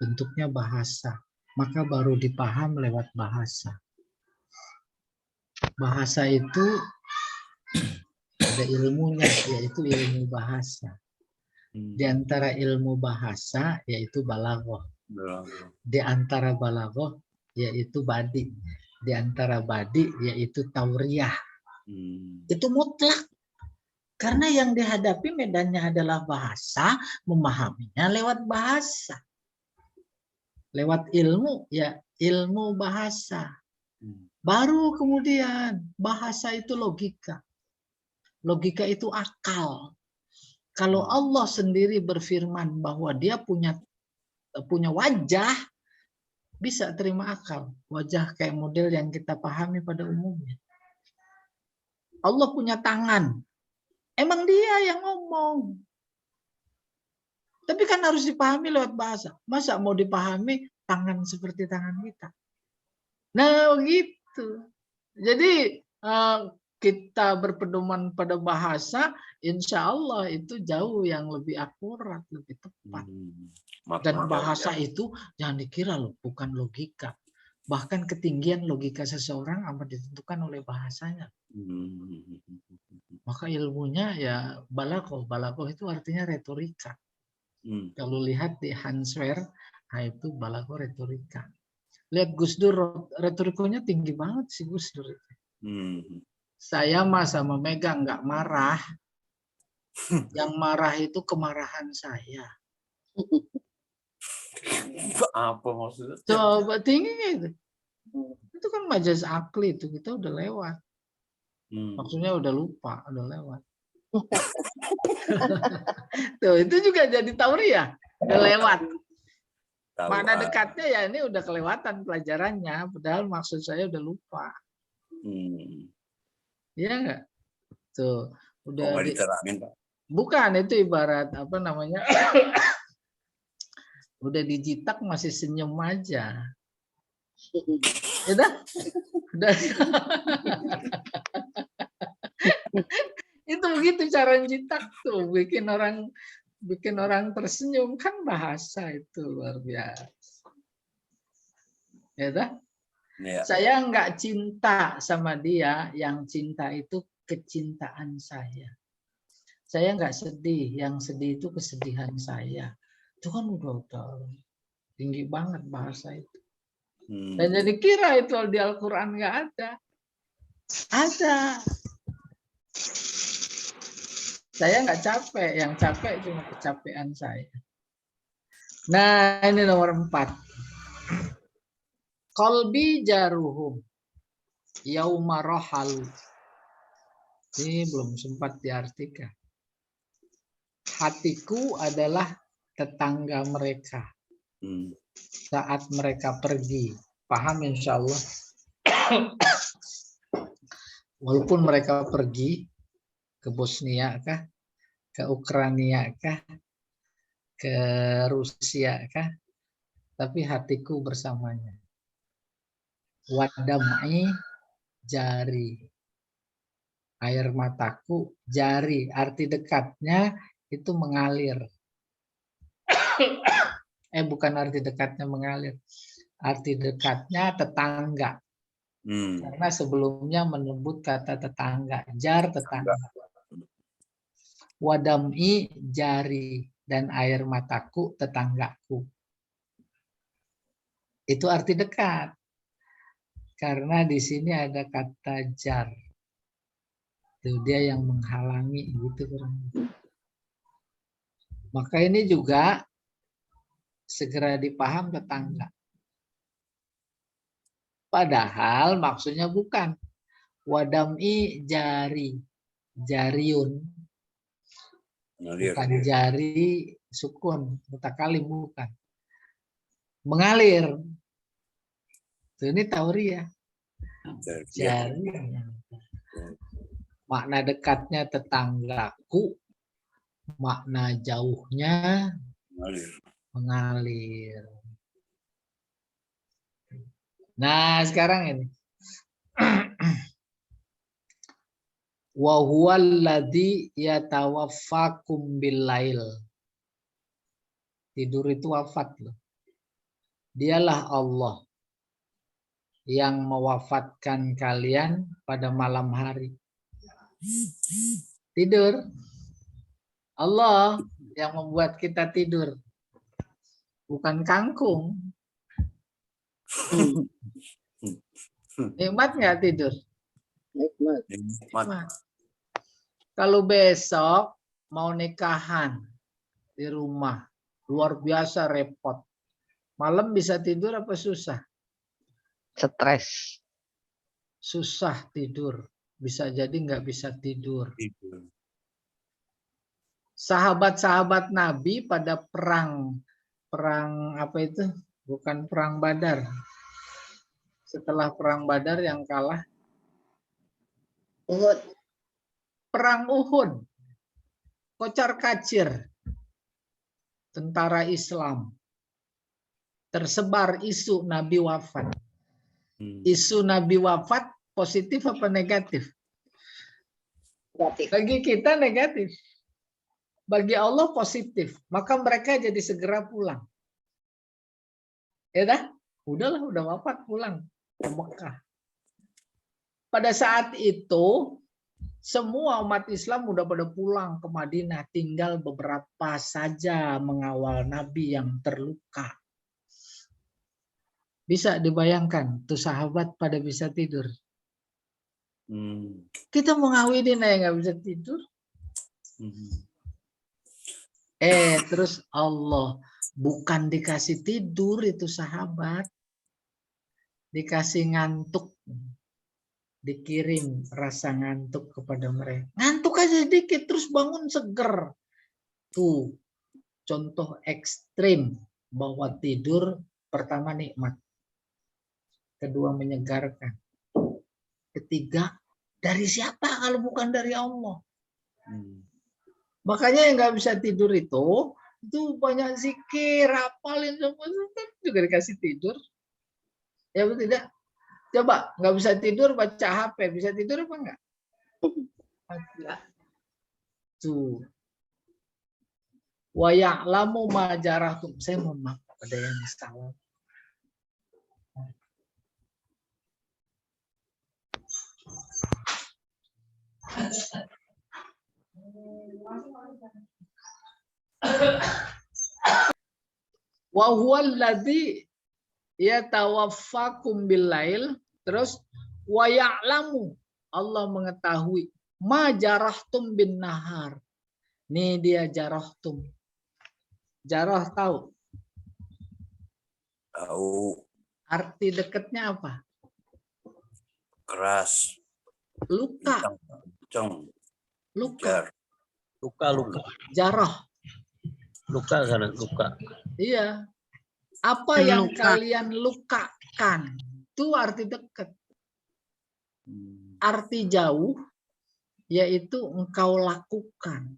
bentuknya bahasa, maka baru dipaham lewat bahasa. Bahasa itu ada ilmunya, yaitu ilmu bahasa. Di antara ilmu bahasa yaitu balaghah. Di antara balaghah yaitu badi. Di antara badi yaitu tauriyah. Itu mutlak. Karena yang dihadapi medannya adalah bahasa, memahaminya lewat bahasa. Lewat ilmu, ya ilmu bahasa. Baru kemudian bahasa itu logika. Logika itu akal. Kalau Allah sendiri berfirman bahwa dia punya wajah, bisa terima akal. Wajah kayak model yang kita pahami pada umumnya. Allah punya tangan. Emang dia yang ngomong. Tapi kan harus dipahami lewat bahasa. Masa mau dipahami tangan seperti tangan kita? Nah gitu. Jadi kita berpedoman pada bahasa, insya Allah itu jauh yang lebih akurat, lebih tepat. Dan bahasa itu jangan dikira loh, bukan logika. Bahkan ketinggian logika seseorang amat ditentukan oleh bahasanya. Maka ilmunya ya balaghah. Balaghah itu artinya retorika. Kalau lihat di Hanswer, nah itu balaghah retorika. Lihat Gus Dur, retorikanya tinggi banget sih Gus Dur. Saya mah sama Mega nggak marah. Yang marah itu kemarahan saya. Apa maksudnya? Coba tinggi gitu. Itu kan majaz akli itu kita udah lewat. Maksudnya udah lupa, udah lewat. Tuh, itu juga jadi tauriyah, udah lewat. Mana dekatnya ya ini udah kelewatan pelajarannya, padahal maksud saya udah lupa. Iya enggak? Tuh, udah diterangin, Pak. Bukan, itu ibarat apa namanya? Udah dijitak masih senyum aja. Udah. Itu begitu cara njitak tuh, bikin orang tersenyum, kan bahasa itu luar biasa. Ya dah? Ya. Saya nggak cinta sama dia, yang cinta itu kecintaan saya. Saya nggak sedih, yang sedih itu kesedihan saya. Itu kan udah tinggi banget bahasa itu. Dan jadi kira itu di Al-Quran nggak ada. Ada. Saya nggak capek, yang capek cuma kecapean saya. Nah, ini nomor 4. Qalbi jaruhum yauma rohalu. Ini belum sempat diartikan. Hatiku adalah tetangga mereka saat mereka pergi. Paham insya Allah. Walaupun mereka pergi ke Bosnia kah, ke Ukraina kah, ke Rusia kah, tapi hatiku bersamanya. Wadam'i jari. Air mataku jari. Arti dekatnya itu mengalir. Bukan arti dekatnya mengalir. Arti dekatnya tetangga. Karena sebelumnya menyebut kata tetangga. Jar tetangga. Wadam'i jari. Dan air mataku tetanggaku. Itu arti dekat. Karena di sini ada kata jar. Itu dia yang menghalangi gitu kurang. Maka ini juga segera dipaham tetangga. Padahal maksudnya bukan. Wadam'i jari. Jariun. Bukan jari sukun. Mutakalim bukan. Mengalir. Ini tauriah. Jari. Makna dekatnya tetanggaku. Makna jauhnya mengalir. Nah, sekarang ini. Wa huwal ladzi yatawaffakum bil-lail. Tidur itu wafat loh. Dialah Allah yang mewafatkan kalian pada malam hari. Tidur. Allah yang membuat kita tidur. Bukan kangkung. Nikmat nggak tidur? Nikmat. Kalau besok mau nikahan di rumah, luar biasa repot. Malam bisa tidur apa susah? Stres. Susah tidur. Bisa jadi nggak bisa tidur. Sahabat-sahabat Nabi pada perang apa itu? Bukan perang Badar. Setelah perang Badar yang kalah Uhud. Perang Uhud. Kocar-kacir tentara Islam. Tersebar isu Nabi wafat. Isu Nabi wafat positif apa negatif? Negatif. Bagi kita negatif. Bagi Allah positif. Maka mereka jadi segera pulang. Ya dah? Udahlah, udah wafat pulang ke Mekah. Pada saat itu semua umat Islam udah pada pulang ke Madinah. Tinggal beberapa saja mengawal Nabi yang terluka. Bisa dibayangkan tuh sahabat pada bisa tidur. Kita mau ngawinin aja nggak bisa tidur. Terus Allah bukan dikasih tidur itu sahabat. Dikasih ngantuk. Dikirim rasa ngantuk kepada mereka. Ngantuk aja sedikit terus bangun seger. Tuh contoh ekstrim bahwa tidur pertama nikmat. Kedua menyegarkan. Ketiga dari siapa kalau bukan dari Allah? Makanya yang nggak bisa tidur itu banyak zikir, hafalin semua juga dikasih tidur. Ya betul tidak? Coba nggak bisa tidur baca HP, bisa tidur apa enggak? Tuh. Wa ya'lamu ma jarahtum. Saya mohon maaf ada yang salah. Wa huwa alladzi yatawaffakum billail, terus wa ya'lamu, Allah mengetahui ma jarahtum bin nahar. Nih dia jarahtum. Jarah tahu Tahu arti dekatnya apa? keras, Luka, kencang, luka, jar. Luka. jarah. Luka karena luka. Iya. Apa yang Luka. kalian lukakan itu arti dekat. Arti jauh yaitu engkau lakukan.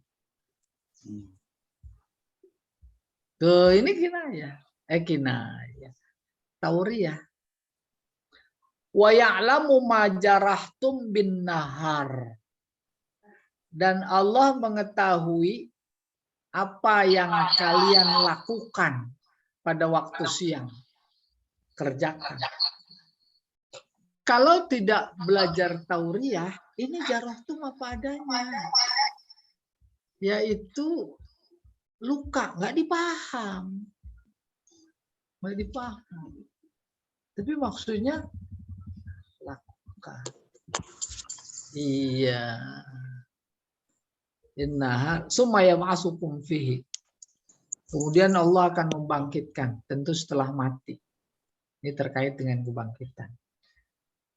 Tuh, ini kinayah. Kinayah. Tauriyah. Wa ya'lamu ma jarahtum bin nahar. Dan Allah mengetahui apa yang kalian lakukan pada waktu siang. Kerjakan. Kalau tidak belajar tauriyah, ini jarahtum apa adanya. Yaitu luka, nggak dipaham. Nggak dipaham. Tapi maksudnya lakukan. Iya. Innaha sumaya ma'asukum fihi. Kemudian Allah akan membangkitkan, tentu setelah mati. Ini terkait dengan kebangkitan.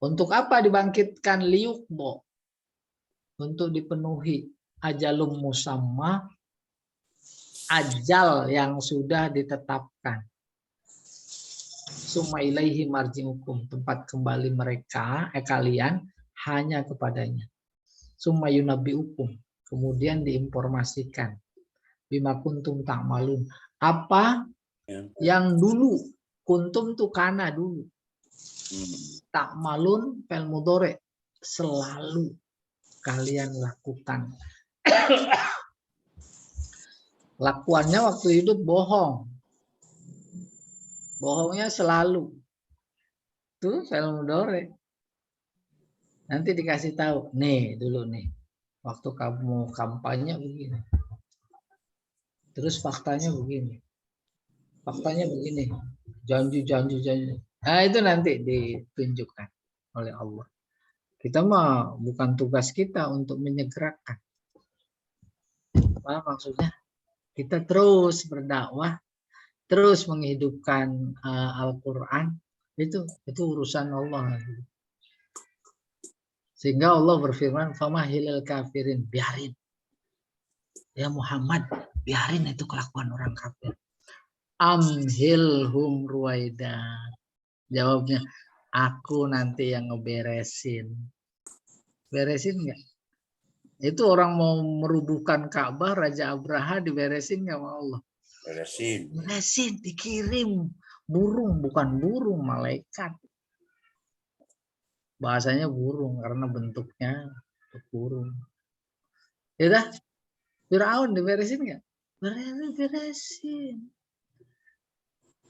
Untuk apa dibangkitkan? Liyukbo. Untuk dipenuhi ajalum musamma, ajal yang sudah ditetapkan. Summa ilaihi marji'ukum, tempat kembali mereka, kalian hanya kepadanya. Summa yunabbi'ukum, kemudian diinformasikan. Bima kuntum ta'malun, apa yang dulu, kuntum tuh kana dulu. Ta'malun fel mudhari, selalu kalian lakukan. Lakuannya waktu hidup bohong. Bohongnya selalu. Tuh film mudhari. Nanti dikasih tahu, nih dulu nih. Waktu kamu kampanye begini. Terus faktanya begini. Faktanya begini. Janji. Nah, itu nanti ditunjukkan oleh Allah. Kita mah bukan tugas kita untuk menyegerakan. Apa maksudnya? Kita terus berdakwah, terus menghidupkan Al-Quran, itu urusan Allah. Sehingga Allah berfirman, famahilil kafirin, biarin. Ya Muhammad, biarin itu kelakuan orang kafir. Amhilhum ruwaida. Jawabnya, aku nanti yang ngeberesin. Beresin nggak? Itu orang mau merubuhkan Ka'bah, Raja Abraha diberesin nggak sama Allah? Beresin, dikirim burung, bukan burung, malaikat. Bahasanya burung karena bentuknya burung. Ya dah, Firaun diberesin nggak? Beresin.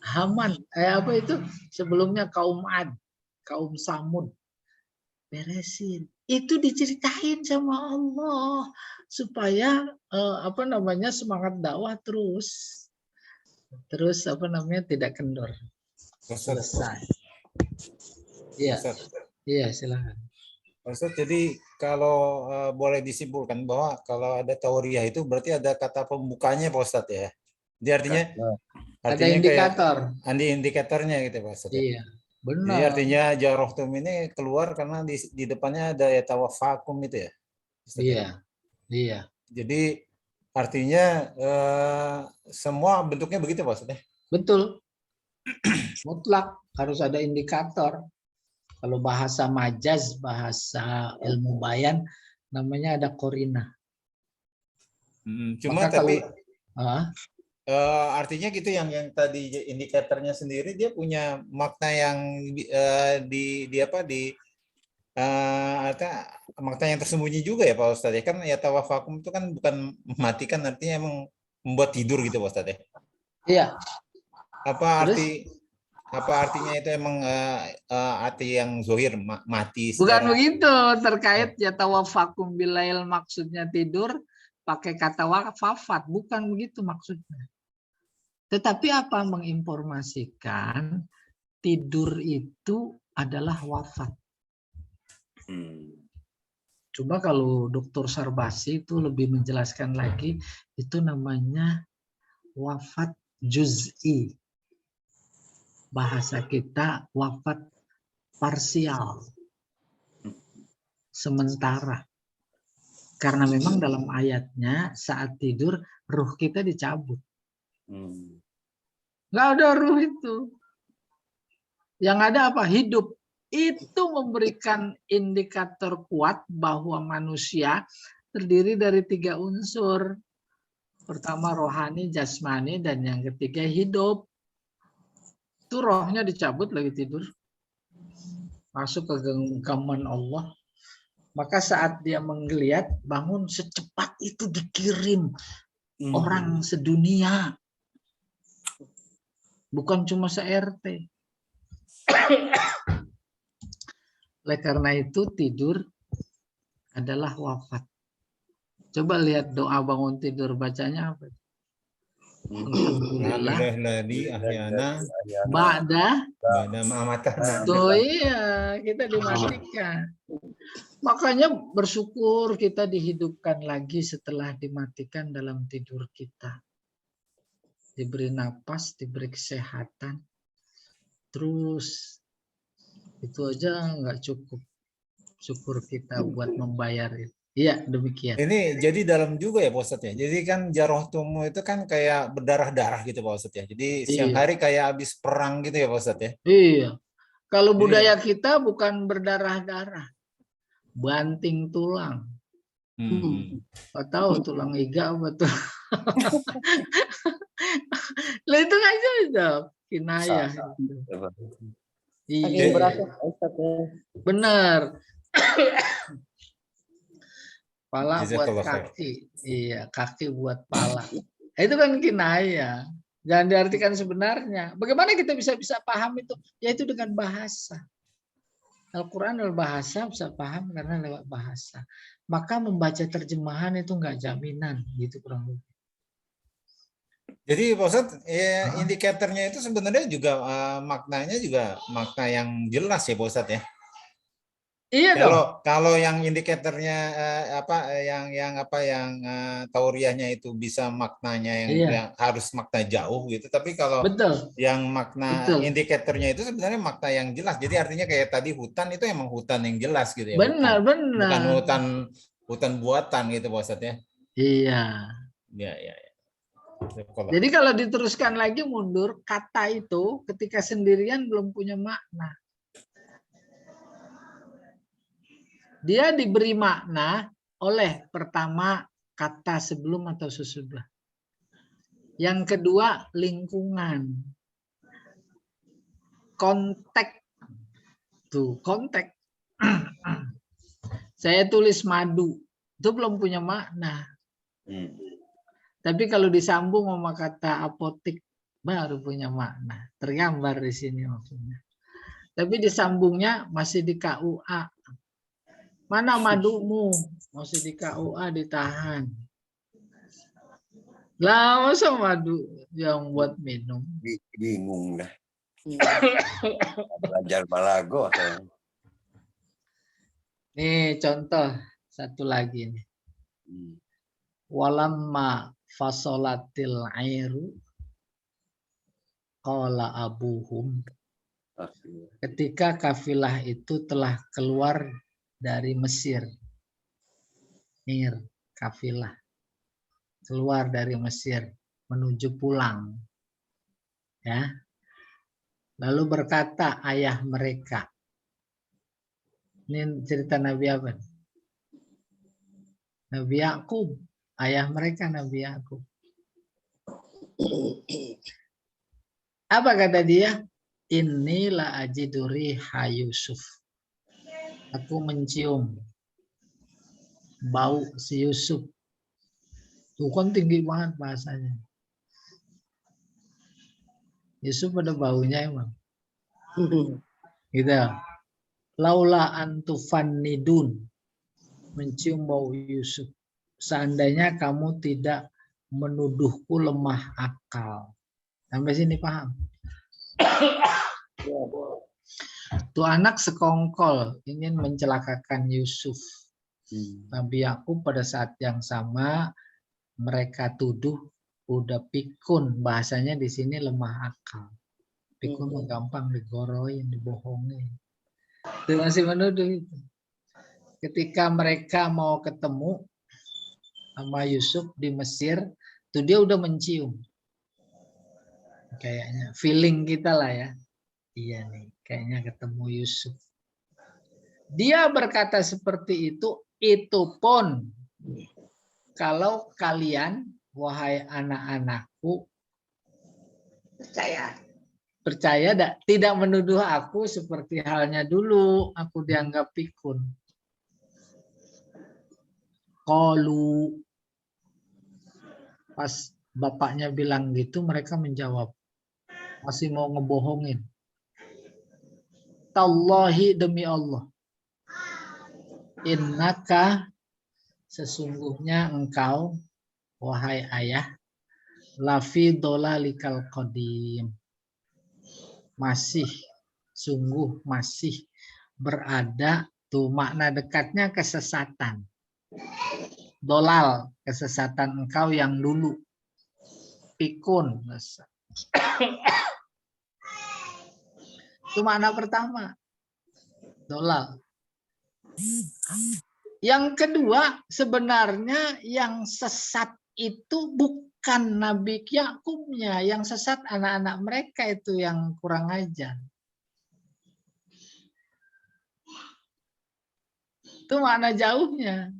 Haman, apa itu? Sebelumnya kaum Ad, kaum Samud, beresin. Itu diceritain sama Allah supaya semangat dakwah terus tidak kendor. Selesai. Iya. Iya, silakan. Ustaz, jadi kalau boleh disimpulkan bahwa kalau ada tauriyah itu berarti ada kata pembukanya Pak Ustaz ya. Jadi artinya ada indikator. Ada indikatornya gitu Pak Ustaz. Iya, benar. Jadi artinya jarahtum ini keluar karena di depannya ada ya tawaffakum itu ya. Ustaz, Iya. Jadi artinya semua bentuknya begitu Pak Ustaz ya. Betul. Mutlak harus ada indikator. Kalau bahasa majaz, bahasa ilmu bayan, namanya ada korina. Cuma tapi Artinya gitu yang tadi indikatornya sendiri dia punya makna yang di apa di makna yang tersembunyi juga ya Pak Ustadz ya kan ya tawafakum itu kan bukan mematikan artinya emang membuat tidur gitu Pak Ustadz ya. Iya. Apa Terus? artinya itu emang arti yang zohir mati Bukan secara begitu, terkait ya tawafakum bilail maksudnya tidur pakai kata wafat, bukan begitu maksudnya. Tetapi apa menginformasikan tidur itu adalah wafat. Coba kalau Dr. Sarbasi itu lebih menjelaskan lagi, itu namanya wafat juz'i. Bahasa kita wafat parsial. Sementara. Karena memang dalam ayatnya saat tidur ruh kita dicabut. Nggak ada ruh itu. Yang ada apa? Hidup. Itu memberikan indikator kuat bahwa manusia terdiri dari 3 unsur. Pertama rohani, jasmani, dan yang ketiga hidup. Itu rohnya dicabut lagi tidur. Masuk ke genggaman Allah. Maka saat dia menggeliat, bangun secepat itu dikirim orang sedunia. Bukan cuma se-RT. Oleh karena itu tidur adalah wafat. Coba lihat doa bangun tidur bacanya apa? Alhamdulillah. Alhamdulillah ahyana Ba'da. amatana. Tuh iya, kita dimatikan. Makanya bersyukur kita dihidupkan lagi setelah dimatikan dalam tidur kita. Diberi napas, diberi kesehatan. Terus itu aja nggak cukup. Syukur kita buat membayar itu. Iya, demikian. Ini jadi dalam juga ya Pak Ustadz ya. Jadi kan jaroh tumu itu kan kayak berdarah-darah gitu Pak Ustadz ya. Jadi siang Iya. hari kayak habis perang gitu ya Pak Ustadz ya. Iya. Kalau Jadi- budaya kita bukan berdarah-darah. Banting tulang. Nggak tahu tulang iga apa tuh. Lah itu aja itu kinayah. Itu. Saking Iya, berasnya Pak Ustadz ya. benar. Pala buat Jazakallah khair. kaki. Iya, kaki buat pala. Itu kan kinayah. Jangan diartikan sebenarnya. Bagaimana kita bisa paham itu? Yaitu dengan bahasa. Al-Quran adalah bahasa, bisa paham karena lewat bahasa. Maka membaca terjemahan itu enggak jaminan. Gitu kurang lebih. Jadi Pak Ustadz ya, indikatornya itu sebenarnya juga maknanya juga makna yang jelas ya Pak Ustadz ya. Iya dong. Kalau yang indikatornya yang tauriahnya itu bisa maknanya yang harus makna jauh gitu. Tapi kalau Betul. yang makna Betul. indikatornya itu sebenarnya makna yang jelas. Jadi artinya kayak tadi hutan itu emang hutan yang jelas gitu ya. Benar, Bukan benar. hutan buatan gitu Pak Ustadz ya. Iya. Ya. Jadi kalau diteruskan lagi mundur, kata itu ketika sendirian belum punya makna. Dia diberi makna oleh pertama kata sebelum atau sesudah. Yang kedua lingkungan. Konteks. Tuh, konteks. Saya tulis madu, itu belum punya makna. Tapi kalau disambung sama kata apotik baru punya makna. Tergambar di sini maksudnya. Tapi disambungnya masih di KUA. Mana madumu? Masih di KUA ditahan. Lah masa madu yang buat minum? Bingung dah. Belajar balago. Nih contoh satu lagi nih. Walamma fasolatil airu qala abuhum. Ketika kafilah itu telah keluar dari Mesir. Kafilah keluar dari Mesir menuju pulang. Ya. Lalu berkata ayah mereka. Ini cerita Nabi apa? Nabi Yakub. Ayah mereka Nabi Yakub. Apa kata dia? Inilah ajiduri ha Yusuf. Aku mencium bau si Yusuf. Tuh kan tinggi banget bahasanya. Yusuf ada baunya emang. Gitu. Laula antufannidun. Mencium bau Yusuf. Seandainya kamu tidak menuduhku lemah akal. Sampai sini paham? Tuh anak sekongkol ingin mencelakakan Yusuf. Nabi Yakub pada saat yang sama mereka tuduh udah pikun. Bahasanya di sini lemah akal. Pikun gampang digoroin, dibohongin. Itu masih menuduh itu. Ketika mereka mau ketemu sama Yusuf di Mesir, tuh dia udah mencium. Kayaknya feeling kita lah ya. Iya nih, kayaknya ketemu Yusuf. Dia berkata seperti itu pun kalau kalian, wahai anak-anakku, percaya tidak menuduh aku seperti halnya dulu aku dianggap pikun. Qalu, pas bapaknya bilang gitu, mereka menjawab, masih mau ngebohongin. Tallahi, demi Allah. Innaka, sesungguhnya engkau, wahai ayah, lafi dolalikal qadim. Masih, sungguh masih berada, tuh makna dekatnya kesesatan. Dolal, kesesatan engkau yang dulu. Pikun. Itu makna pertama. Dolal. Yang kedua, sebenarnya yang sesat itu bukan Nabi Yakubnya. Yang sesat anak-anak mereka itu yang kurang ajar. Itu makna jauhnya.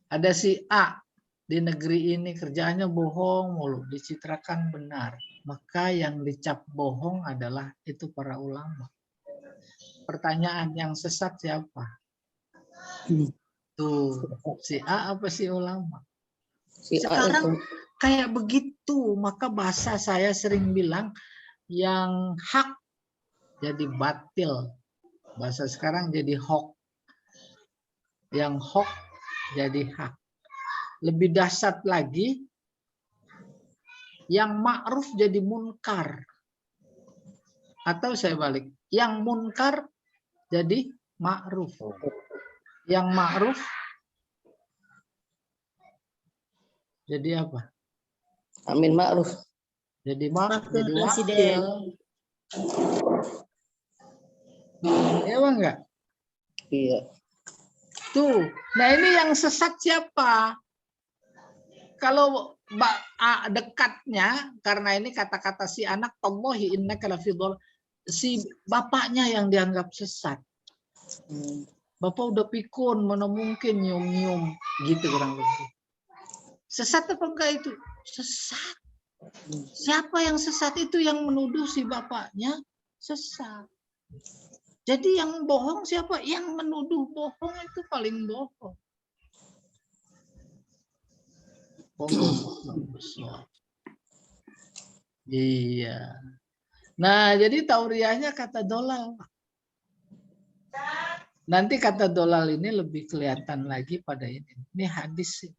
Ada si A di negeri ini kerjaannya bohong mulu, dicitrakan benar. Maka yang dicap bohong adalah itu para ulama. Pertanyaan yang sesat siapa? Tuh, si A apa si ulama? Sekarang kayak begitu, maka bahasa saya sering bilang yang hak jadi batil. Bahasa sekarang jadi hoax. Yang hoax jadi hak. Lebih dahsyat lagi, yang ma'ruf jadi munkar. Atau saya balik, yang munkar jadi ma'ruf. Yang ma'ruf jadi apa? Amin ma'ruf. Jadi Wakil wakil. presiden. Iya enggak? Iya. Tuh, nah ini yang sesat siapa? Kalau dekatnya, karena ini kata-kata si anak, Allahi innaka lafi dhalal, si bapaknya yang dianggap sesat. Bapak udah pikun, mana mungkin nyium-nyium, gitu kurang lebih. Sesat apa enggak itu? Sesat. Siapa yang sesat itu yang menuduh si bapaknya sesat. Jadi yang bohong siapa? Yang menuduh bohong itu paling bohong. Iya. Nah, jadi tauriahnya kata dolal. Nanti kata dolal ini lebih kelihatan lagi pada ini. Ini hadis sih.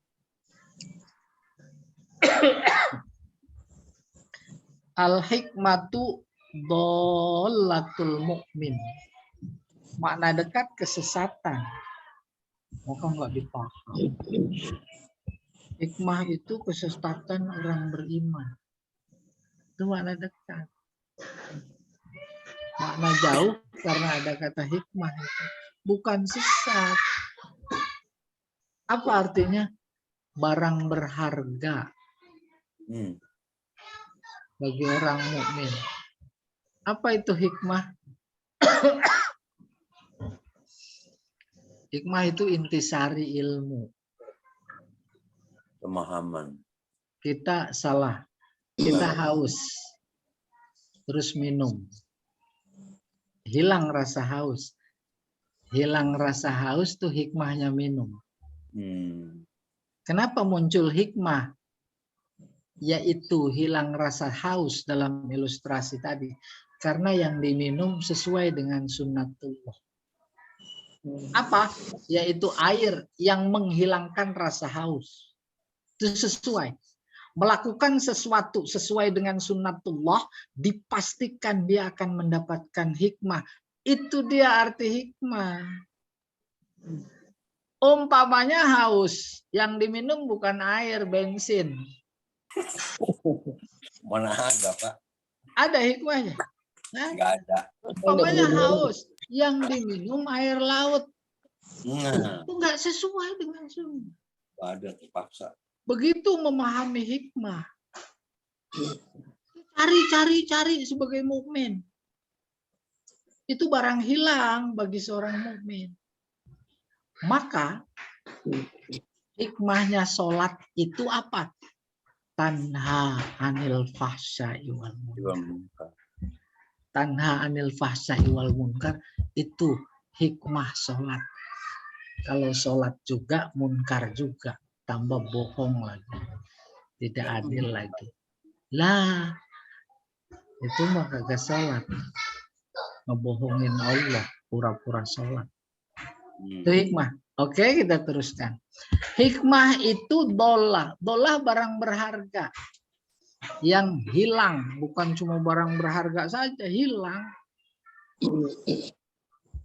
Al-hikmatu dolatul mu'min. Makna dekat kesesatan. Maka nggak dipaham. Hikmah itu kesesatan orang beriman. Itu makna dekat. Makna jauh karena ada kata hikmah itu. Bukan sesat. Apa artinya? Barang berharga bagi orang mukmin. Apa itu hikmah? Hikmah itu intisari ilmu. Pemahaman. Kita salah. Kita haus. Terus minum. Hilang rasa haus. Hilang rasa haus tuh hikmahnya minum. Kenapa muncul hikmah? Yaitu hilang rasa haus dalam ilustrasi tadi. Karena yang diminum sesuai dengan sunnatullah. Apa? Yaitu air yang menghilangkan rasa haus. Itu sesuai. Melakukan sesuatu sesuai dengan sunnatullah, dipastikan dia akan mendapatkan hikmah. Itu dia arti hikmah. Umpamanya haus, yang diminum bukan air, bensin. Mana ada, Pak? Ada hikmahnya. Nah, Nggak ada. umpamanya haus, yang diminum air laut. Nah, Itu nggak sesuai dengan sunnah. nggak ada, terpaksa. Begitu memahami hikmah. Cari sebagai mukmin. Itu barang hilang bagi seorang mukmin. Maka hikmahnya sholat itu apa? Tanha anil fahsya'i wal munkar. Tanha anil fahsya'i wal munkar itu hikmah sholat. Kalau sholat juga, munkar juga. Tambah bohong lagi. Tidak adil lagi. Lah, itu mah kagak sholat. Ngebohongin Allah, pura-pura sholat. Itu hikmah. Oke, kita teruskan. Hikmah itu dolah. Dolah barang berharga. Yang hilang. Bukan cuma barang berharga saja, hilang.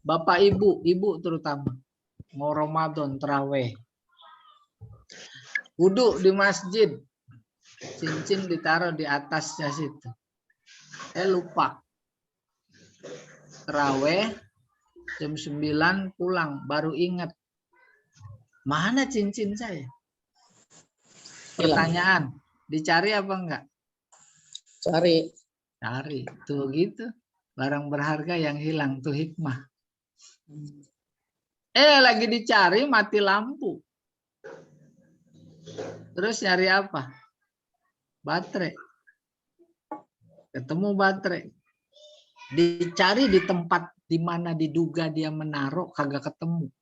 Bapak ibu terutama. Mau Ramadan, terawih. Wudhu di masjid. Cincin ditaruh di atasnya situ. Lupa. Terawih. Jam 9 pulang. Baru ingat. Mana cincin saya? Pertanyaan. Dicari apa enggak? Cari. Cari. Tuh gitu. Barang berharga yang hilang. Tuh hikmah. Lagi dicari mati lampu. Terus nyari apa? Baterai. Ketemu baterai. Dicari di tempat di mana diduga dia menaruh, kagak ketemu.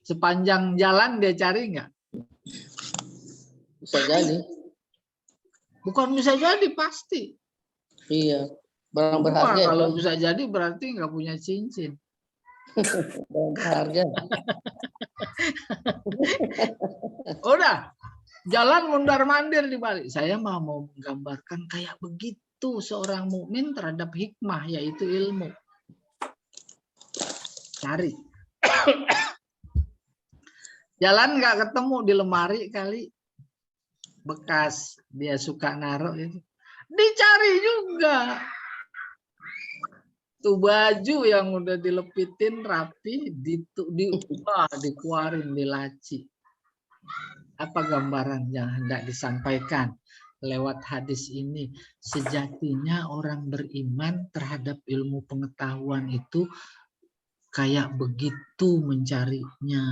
Sepanjang jalan dia cari enggak? Bisa jadi. Bukan bisa jadi, pasti. Iya. Barang Wah, berharga. kalau bisa jadi berarti nggak punya cincin. Barang berharga. Udah, jalan mundar-mandir di balik. Saya mau menggambarkan kayak begitu seorang mukmin terhadap hikmah, yaitu ilmu. Cari. Jalan nggak ketemu di lemari kali. Bekas dia suka naruh itu. Dicari juga. Tuh baju yang udah dilepitin rapi, dikeluarin di laci. Apa gambaran yang hendak disampaikan lewat hadis ini? Sejatinya orang beriman terhadap ilmu pengetahuan itu kayak begitu mencarinya.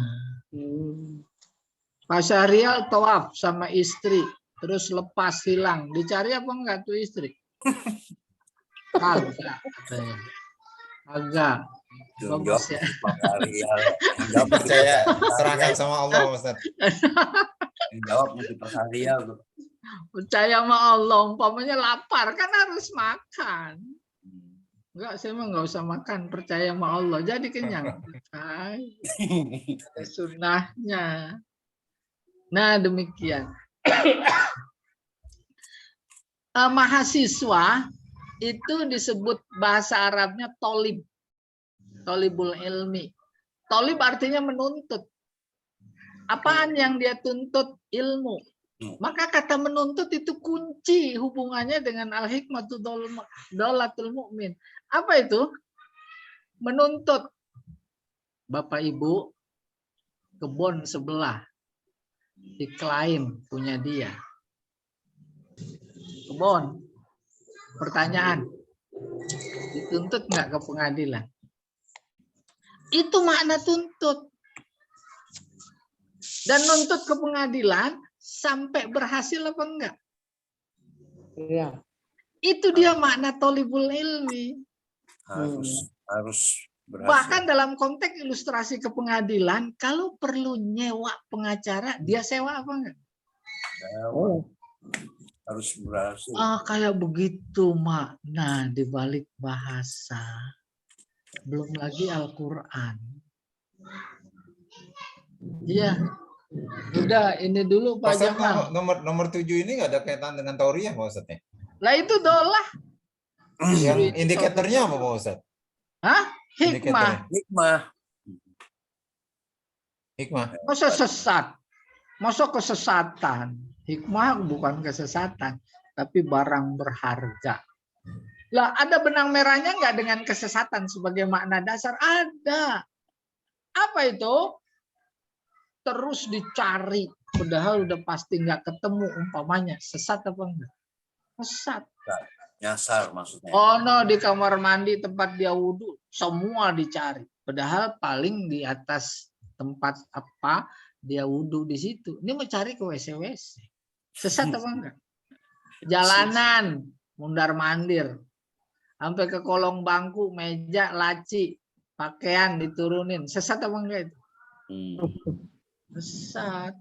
Pak Syahrial tawaf sama istri, terus lepas hilang. Dicari apa enggak tuh istri? Kagak. Agak. Bagus ya. Jawab Percaya serahkan sama Allah, Ustaz. Jawab mesti Pak tuh. Percaya sama Allah, umpamanya lapar kan harus makan. Enggak, saya mah enggak usah makan, percaya sama Allah, jadi kenyang. Sunnahnya. Nah, demikian. Mahasiswa itu disebut bahasa Arabnya tolib. Tolibul ilmi. Tolib artinya menuntut. Apaan yang dia tuntut? Ilmu. Maka kata menuntut itu kunci hubungannya dengan al-hikmatu dolatul mu'min. Apa itu? Menuntut. Bapak Ibu, kebun sebelah diklaim punya dia. Kebun. Pertanyaan. Dituntut nggak ke pengadilan? Itu makna tuntut. Dan nuntut ke pengadilan sampai berhasil apa enggak? Iya. Itu dia makna tolibul ilmi. Harus berhasil. Bahkan dalam konteks ilustrasi ke pengadilan, kalau perlu nyewa pengacara, dia sewa apa enggak? Oh, Harus berhasil. Kayak begitu makna di balik bahasa. Belum lagi Al-Quran. Iya. Udah, ini dulu Pak Ustaz, Jamal. nomor 7 ini nggak ada kaitan dengan tauriyah Pak Ustaz ya? Lah itu dolah. Yang indikatornya apa Pak Ustaz? Hah? Hikmah. Hikmah. Hikmah. Masa sesat? Masa kesesatan? Hikmah bukan kesesatan, tapi barang berharga. Lah ada benang merahnya nggak dengan kesesatan sebagai makna dasar? Ada. Apa itu? Terus dicari, padahal udah pasti nggak ketemu umpamanya. Sesat apa enggak? Sesat. Nyasar maksudnya. Oh no, di kamar mandi tempat dia wudhu, semua dicari. Padahal paling di atas tempat apa dia wudhu di situ. Ini mau cari ke WC-WC. Sesat apa enggak? Jalanan, mundar mandir. Sampai ke kolong bangku, meja, laci, pakaian diturunin. Sesat apa enggak itu? Sesat.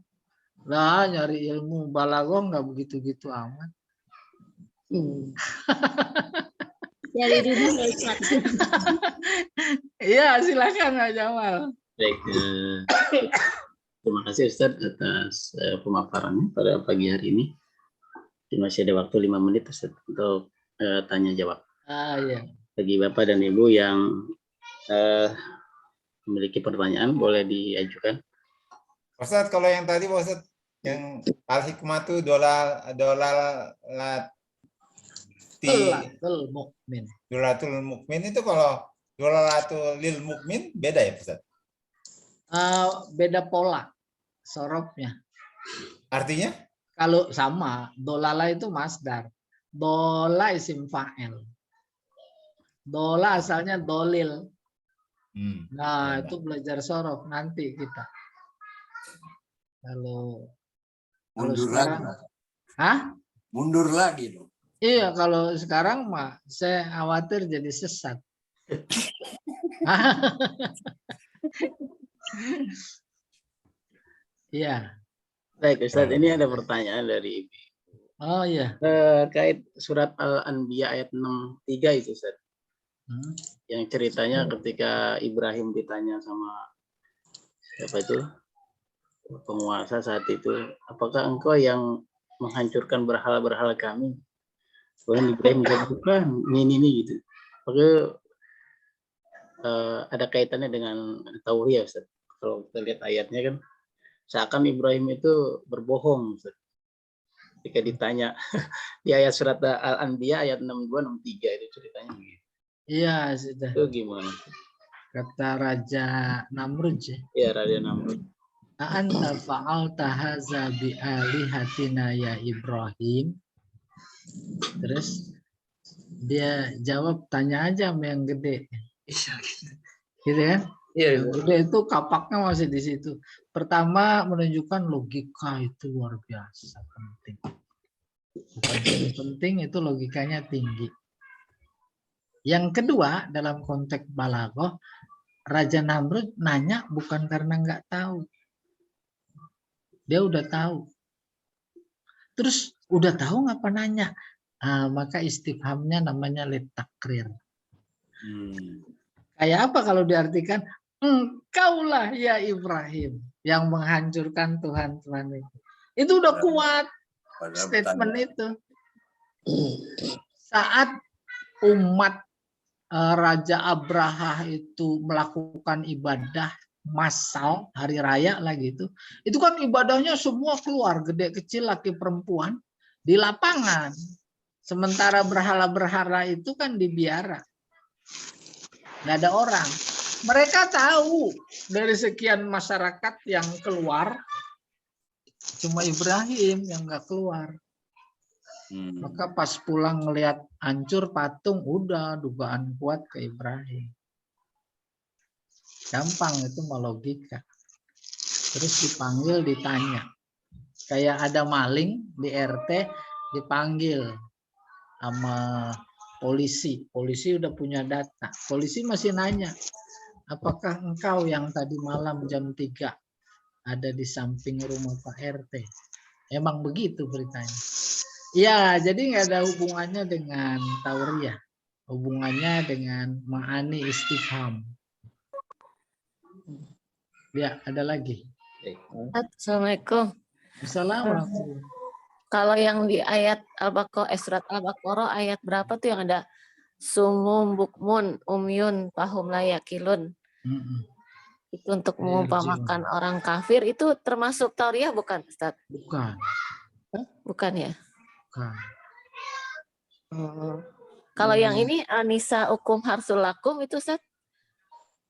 Lah nyari ilmu balaghah enggak begitu-gitu amat. Dari dulu Ustaz. Iya, silakan Pak Jamal. Baik, terima kasih Ustadz atas pemaparannya pada pagi hari ini. Masih ada waktu 5 menit Ustadz untuk tanya jawab. Iya. Bagi Bapak dan Ibu yang memiliki pertanyaan boleh diajukan. Ustaz, kalau yang tadi Pak Ustaz, yang al-hikmah itu Dolatul mukmin. dolatul mukmin itu kalau dolatul lil mukmin beda ya Ustaz? Beda pola sorofnya. Artinya? Kalau sama, dolala itu masdar. Dola isim fa'il. Dola asalnya dolil. Nah, Ya, itu belajar sorof nanti kita. Kalau Mundur sekarang, lagi. hah? Mundur lagi dong. Iya, kalau sekarang mah saya khawatir jadi sesat. Iya. Baik Ustadz, ini ada pertanyaan dari Ibu. Oh iya. Terkait surat Al-Anbiya ayat 63 itu Ustadz. Yang ceritanya ketika Ibrahim ditanya sama siapa itu penguasa saat itu, apakah engkau yang menghancurkan berhala-berhala kami? Kemudian Ibrahim bukan ini gitu. Maka ada kaitannya dengan tauriyah Ustaz. Kalau kita lihat ayatnya kan seakan Ibrahim itu berbohong Ustaz. Ketika ditanya di ayat surat Al-Anbiya ayat 62 63 itu ceritanya begitu. Iya, sudah. Itu gimana? Kata Raja Namrud ya. Ya, Raja Namrud. Anta fa'alta haza bi alihatina ya Ibrahim. Terus dia jawab, tanya aja sama yang gede. Gitu kan? Yang gede itu kapaknya masih di situ. Pertama menunjukkan logika itu luar biasa penting. Bukan penting, itu logikanya tinggi. Yang kedua, dalam konteks balaghah, Raja Namrud nanya bukan karena nggak tahu. Dia udah tahu. Terus udah tahu ngapa nanya? Maka istifhamnya namanya litakrir. Kayak apa kalau diartikan? Engkaulah ya Ibrahim yang menghancurkan Tuhan-Tuhan itu. Itu udah kuat statement itu. Saat umat Raja Abraha itu melakukan ibadah massal hari raya lagi itu kan ibadahnya semua keluar, gede kecil laki perempuan di lapangan, sementara berhala-berhala itu kan di biara, nggak ada orang. Mereka tahu dari sekian masyarakat yang keluar cuma Ibrahim yang nggak keluar. Maka pas pulang ngelihat hancur patung, udah dugaan kuat ke Ibrahim. Gampang itu mah logika. Terus dipanggil, ditanya. Kayak ada maling di RT, dipanggil sama polisi. Polisi udah punya data. Polisi masih nanya, apakah engkau yang tadi malam jam 3 ada di samping rumah Pak RT? Emang begitu beritanya. Ya, jadi nggak ada hubungannya dengan tauriah. Hubungannya dengan ma'ani istifham. Ya, ada lagi. Assalamualaikum. Assalamualaikum. Kalau yang di ayat Al-Baqarah, surat Al-Baqarah ayat berapa tuh yang ada sumum bukmun umyun fahum layakilun? Itu untuk mengumpamakan orang kafir, itu termasuk tauriah bukan, Ustaz? Bukan. Bukan ya? Bukan. Kalau yang ini Anisa Ukum Harsul Lakum itu, Ustaz?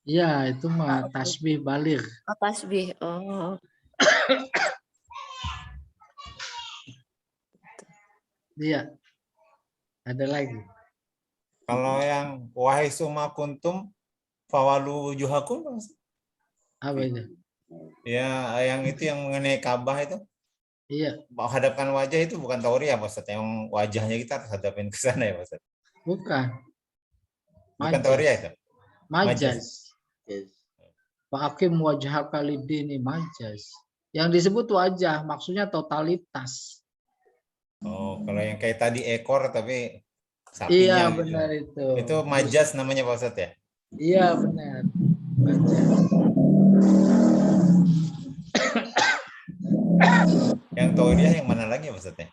Ya, itu mah tasbih baligh. Oh, tasbih. Oh. Iya. Ada lagi. Kalau yang wahai summa kuntum fawalu wujuhakum, Apa itu? ya yang itu yang mengenai Ka'bah itu. Iya. Hadapkan wajah itu bukan tauriah, Pak Ustaz. Yang wajahnya kita harus hadapin ke sana ya, Pak Ustaz. Bukan. Bukan tauriah itu. Majaz. Fa'akim wajhaka lid-dini majaz. Yang disebut wajah maksudnya totalitas. Oh, kalau yang kayak tadi ekor tapi sapinya. Iya, gitu. benar itu. Itu majaz namanya Pak Ustaz ya? Iya, benar. Majaz. Yang tauriah yang mana lagi Pak Ustaz ya?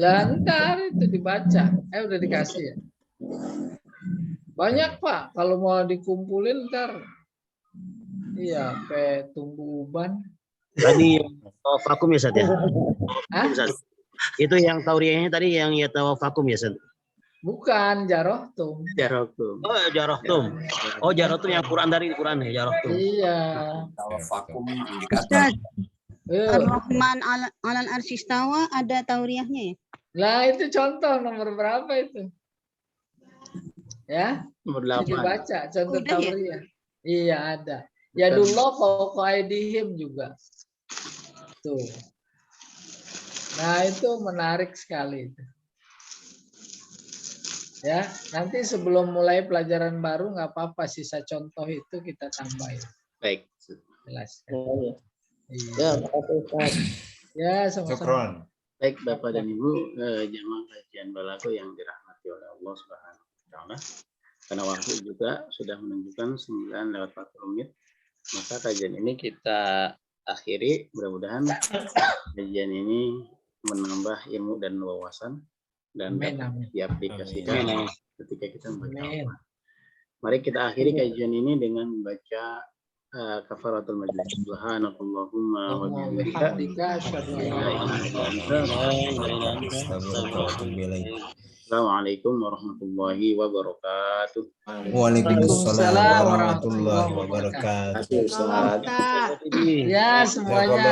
Lah, ntar itu dibaca. Udah dikasih ya. Banyak Pak, kalau mau dikumpulin ntar. Iya, kayak tumbuh uban. Tadi vakum ya Ustaz ya? Hah? Ustaz. Itu yang tauriahnya tadi yang ya vakum ya Ustaz? Bukan, jarohtum. Jarohtum. Oh, jarohtum. Oh, jarohtum yang Quran dari Quran ya, jarohtum. Iya. Kalau vakum indikator. Ustaz, Ar-Rahman alal arsistawa ada tauriahnya ya? Lah itu contoh nomor berapa itu? Ya, Nomor 8. dibaca contoh Udah ya? tauriah. Iya ada. Ya dulu fauqa aydihim juga. Tuh. Nah itu menarik sekali itu. Ya, nanti sebelum mulai pelajaran baru nggak apa-apa, sisa contoh itu kita tambahin. Baik. Jelas. Oh, Iya. ya, makasih Ustaz. Ya, sama-sama. Syukron. Baik Bapak dan Ibu, jamaah kajian balago yang dirahmati oleh Allah Subhanahu wa taala. Karena waktu juga sudah menunjukkan 9:40 menit. Maka kajian ini kita akhiri. Mudah-mudahan kajian ini menambah ilmu dan wawasan dan dapat diaplikasikan ketika kita membaca Al-Quran. Mari kita akhiri kajian ini dengan membaca kafaratul majlis. Subhanakallahumma wa bihamdika asyhadu an la ilaha illa anta. Assalamualaikum warahmatullahi wabarakatuh. Waalaikumsalam warahmatullahi wabarakatuh. Terima kasih Ustaz. Ya, semuanya.